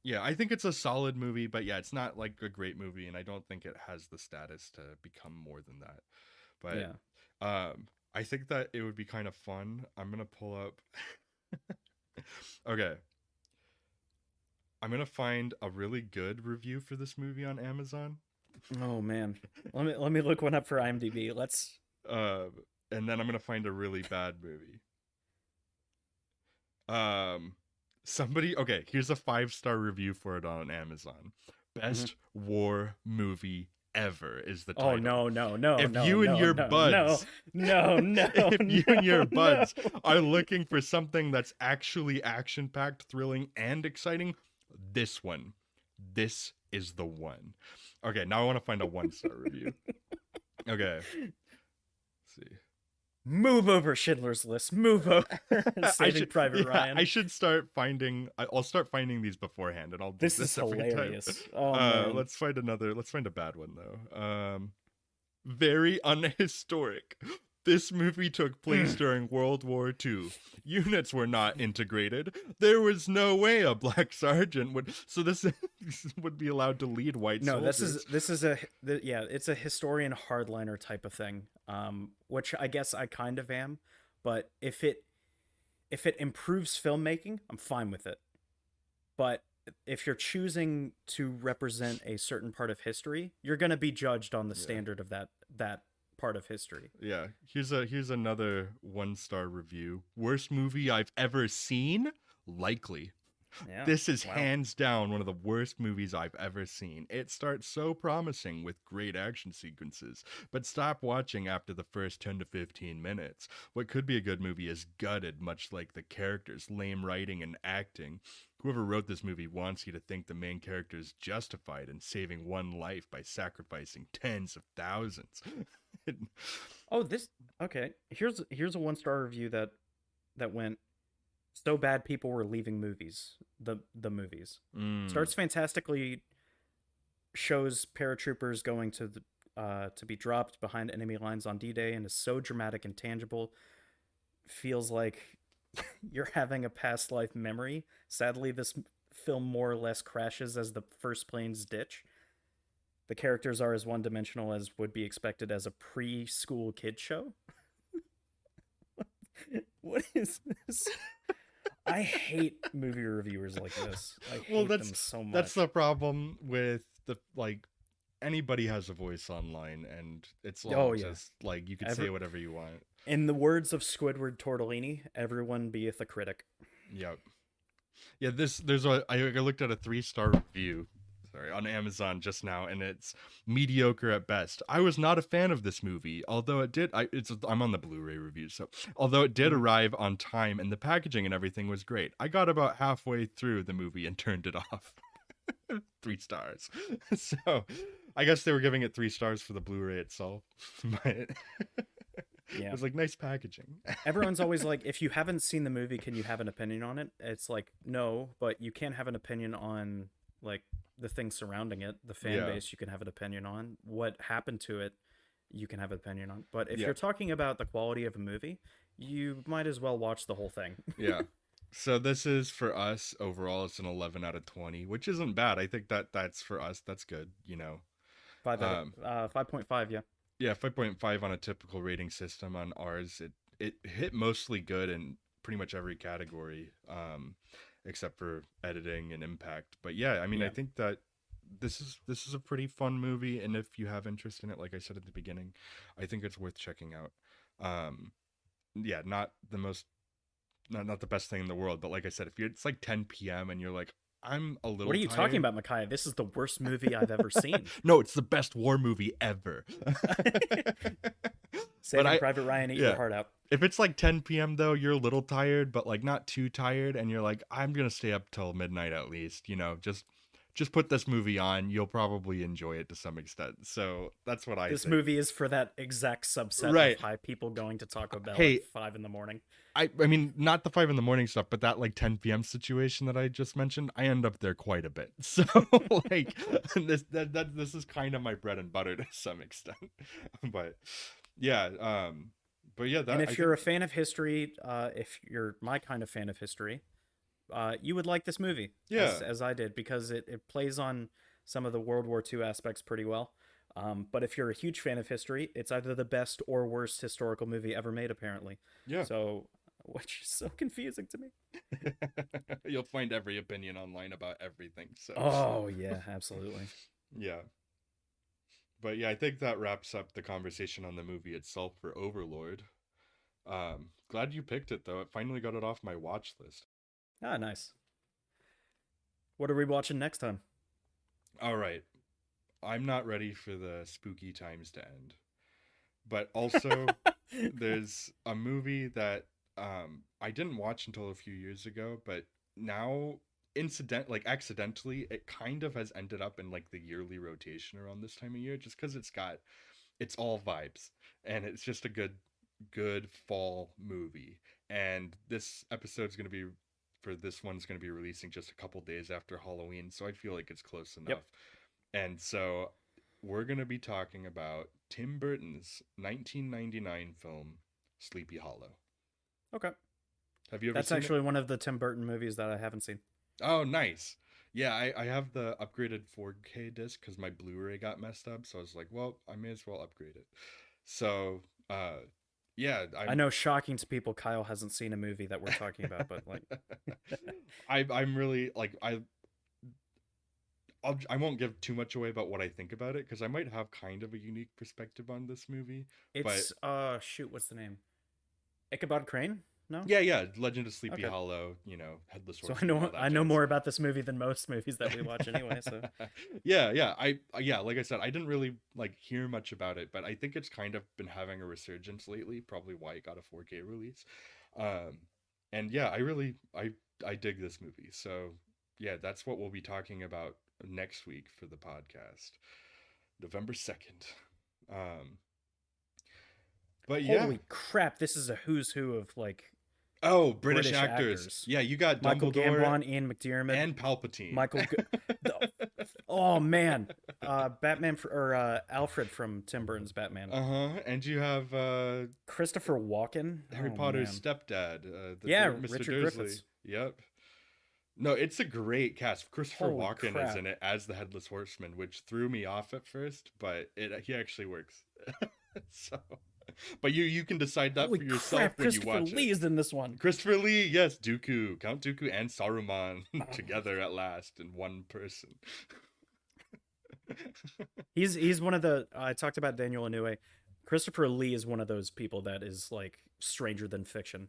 Yeah, I think it's a solid movie, but yeah, it's not like a great movie, and I don't think it has the status to become more than that. Yeah. But I think that it would be kind of fun. I'm gonna pull up. Okay, I'm gonna find a really good review for this movie on Amazon. Oh man. Let me look one up for IMDb. Let's. Um, and then I'm gonna find a really bad movie. Um, somebody. Okay, here's a 5-star review for it on Amazon. Mhm. Best war movie ever is the Oh title. no no no If no you and no your no no buds, no no if you and your no buds are looking for something that's actually action-packed, thrilling, and exciting, this is the one. Okay, now I want to find a 1-star review. Okay, let's see. Move over Schindler's List. Move over I Saving should, Private yeah, Ryan. I should start finding. I'll start finding these beforehand, and I'll do This is this every time. hilarious. Oh man. Let's find another. Let's find a bad one though. Very unhistoric. This movie took place during World War II. Units were not integrated. There was no way a black sergeant would. So this would be allowed to lead white No, soldiers. this is yeah, it's a historian hardliner type of thing. Which I guess I kind of am, but if it improves filmmaking, I'm fine with it. but if you're choosing to represent a certain part of history, you're going to be judged on the Yeah. standard of that part of history. Yeah. Here's another 1-star review. Worst movie I've ever seen? Likely. Yeah. This is Wow. hands down one of the worst movies I've ever seen. It starts so promising with great action sequences, but stop watching after the first 10 to 15 minutes. What could be a good movie is gutted, much like the characters, lame writing and acting. Whoever wrote this movie wants you to think the main character is justified in saving one life by sacrificing tens of thousands. Oh, this okay. Here's a 1-star review that went so bad people were leaving movies. The movies Mm, starts fantastically, shows paratroopers going to be dropped behind enemy lines on D-Day, and is so dramatic and tangible. Feels like you're having a past life memory. Sadly, this film more or less crashes as the first planes ditch. The characters are as one dimensional as would be expected as a preschool kid show. What is this? I hate movie reviewers like this. I well, hate them so that's much. the problem with the like anybody has a voice online, and it's all Oh yeah. just like you could say Ever whatever you want. in the words of Squidward Tortellini, everyone beeth a critic. Yep. Yeah, there's a I looked at a 3-star review, sorry, on Amazon just now, and it's mediocre at best. I was not a fan of this movie, although I'm on the Blu-ray review, so although it did Mhm. arrive on time and the packaging and everything was great. I got about halfway through the movie and turned it off. 3 stars. So I guess they were giving it 3 stars for the Blu-ray itself, but it Yeah. was like nice packaging. Everyone's always like, if you haven't seen the movie, can you have an opinion on it? It's like, no, but you can have an opinion on like the things surrounding it, the fan Yeah, base. You can have an opinion on what happened to it. You can have an opinion on. But if yeah, you're talking about the quality of a movie, you might as well watch the whole thing. yeah. So this is for us overall. It's an 11 out of 20, which isn't bad. I think that's for us. That's good. Five out of Um, 5.5. Yeah. yeah, 5.5 on a typical rating system. On ours, it hit mostly good in pretty much every category, except for editing and impact. But yeah, I mean, I Yeah. think that this is a pretty fun movie, and if you have interest in it, like I said at the beginning, I think it's worth checking out. Um, yeah, not the best thing in the world, but like I said, if it's like 10 p.m. and you're like, I'm a What little are you talking tired. about, Micaiah? This is the worst movie I've ever seen. No, it's the best war movie ever. But Saving Private Ryan, eat your yeah, heart out. if it's like 10 p.m. though, you're a little tired, but like not too tired, and you're like, I'm gonna stay up till midnight at least. Just put this movie on. You'll probably enjoy it to some extent. So that's what I This think. movie is for that exact subset of Right. high people going to Taco Bell at Hey, 5 in the morning. I mean, not the 5 in the morning stuff, but that like 10 p.m. situation that I just mentioned, I end up there quite a bit. So like this is kind of my bread and butter to some extent. But yeah, but yeah, And that I if think you're a fan of history, if you're my kind of fan of history, you would like this movie yeah, as I did because it plays on some of the World War II aspects pretty well. But if you're a huge fan of history, it's either the best or worst historical movie ever made, apparently. yeah. So, which is so confusing to me. You'll find every opinion online about everything. So Oh yeah, absolutely. yeah. But yeah, I think that wraps up the conversation on the movie itself for Overlord. Glad you picked it though. It finally got it off my watch list. Ah, nice. What are we watching next time? All right. I'm not ready for the spooky times to end. But also there's a movie that I didn't watch until a few years ago, but now accidentally it kind of has ended up in like the yearly rotation around this time of year just cuz it's all vibes and it's just a good fall movie. And this one's going to be releasing just a couple days after Halloween, so I feel like it's close Yep. enough. And so we're going to be talking about Tim Burton's 1999 film Sleepy Hollow. Okay. Have you ever That's seen it? actually one of the Tim Burton movies that I haven't seen. Oh, nice. Yeah, I have the upgraded 4K disc because my Blu-ray got messed up, so I was like, well, I may as well upgrade it. So, Yeah, I know, shocking to people, Kyle hasn't seen a movie that we're talking about, but like, I'm really like I won't give too much away about what I think about it because I might have kind of a unique perspective on this movie. But it's shoot, what's the name? Ichabod Crane? No. yeah, Legend of Sleepy Okay. Hollow, Headless So I Horseman, know all that I know jazz. more about this movie than most movies that we watch anyway. So Yeah. Yeah, like I said, I didn't really like hear much about it, but I think it's kind of been having a resurgence lately. Probably why it got a 4K release. Um, and yeah, I dig this movie. So yeah, that's what we'll be talking about next week for the podcast, November 2nd. Um, but yeah. holy crap, this is a who's who of like Oh, British British actors. actors. Yeah, you got Michael Dumbledore Gambon, Ian McDiarmid, and Palpatine. Michael. The, oh man, Batman or Alfred from Tim Burton's Batman. Uh-huh. And you have Christopher Walken. Harry Oh Potter's man. stepdad, Yeah, Mr. Richard Dursley. Griffiths. Yep. No, it's a great cast. Christopher Holy Walken is crap. in it as the Headless Horseman, which threw me off at first, but he actually works. So, but you can decide that Holy for yourself crap, when you Christopher watch Lee it. is in this one. Christopher Lee, yes, Dooku, Count Dooku, and Saruman together at last in one person. He's one of the I talked about Daniel Inouye. Christopher Lee is one of those people that is like stranger than fiction.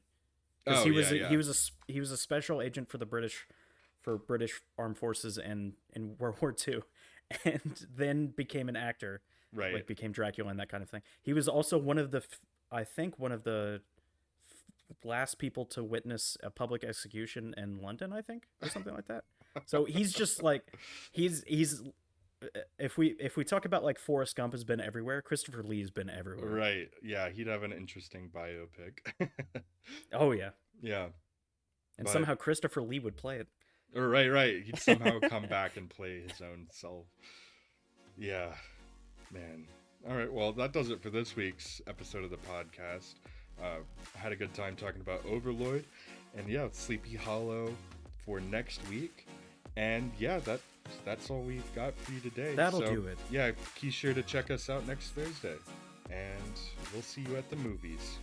Because Oh yeah. he was a special agent for the British Armed Forces and in World War II, and then became an actor, Right. like became Dracula and that kind of thing. He was also one of the I think one of the last people to witness a public execution in London, I think, or something like that. So he's just like he's if we talk about like Forrest Gump has been everywhere, Christopher Lee has been everywhere. Right. Yeah, he'd have an interesting biopic. Oh yeah, Yeah. and But somehow Christopher Lee would play it. right. He'd somehow come back and play his own self. Yeah. Man. All right, well, that does it for this week's episode of the podcast. I had a good time talking about Overlord, and yeah, Sleepy Hollow for next week. And yeah, that's all we've got for you today. That'll do it. Yeah, be sure to check us out next Thursday, and we'll see you at the movies.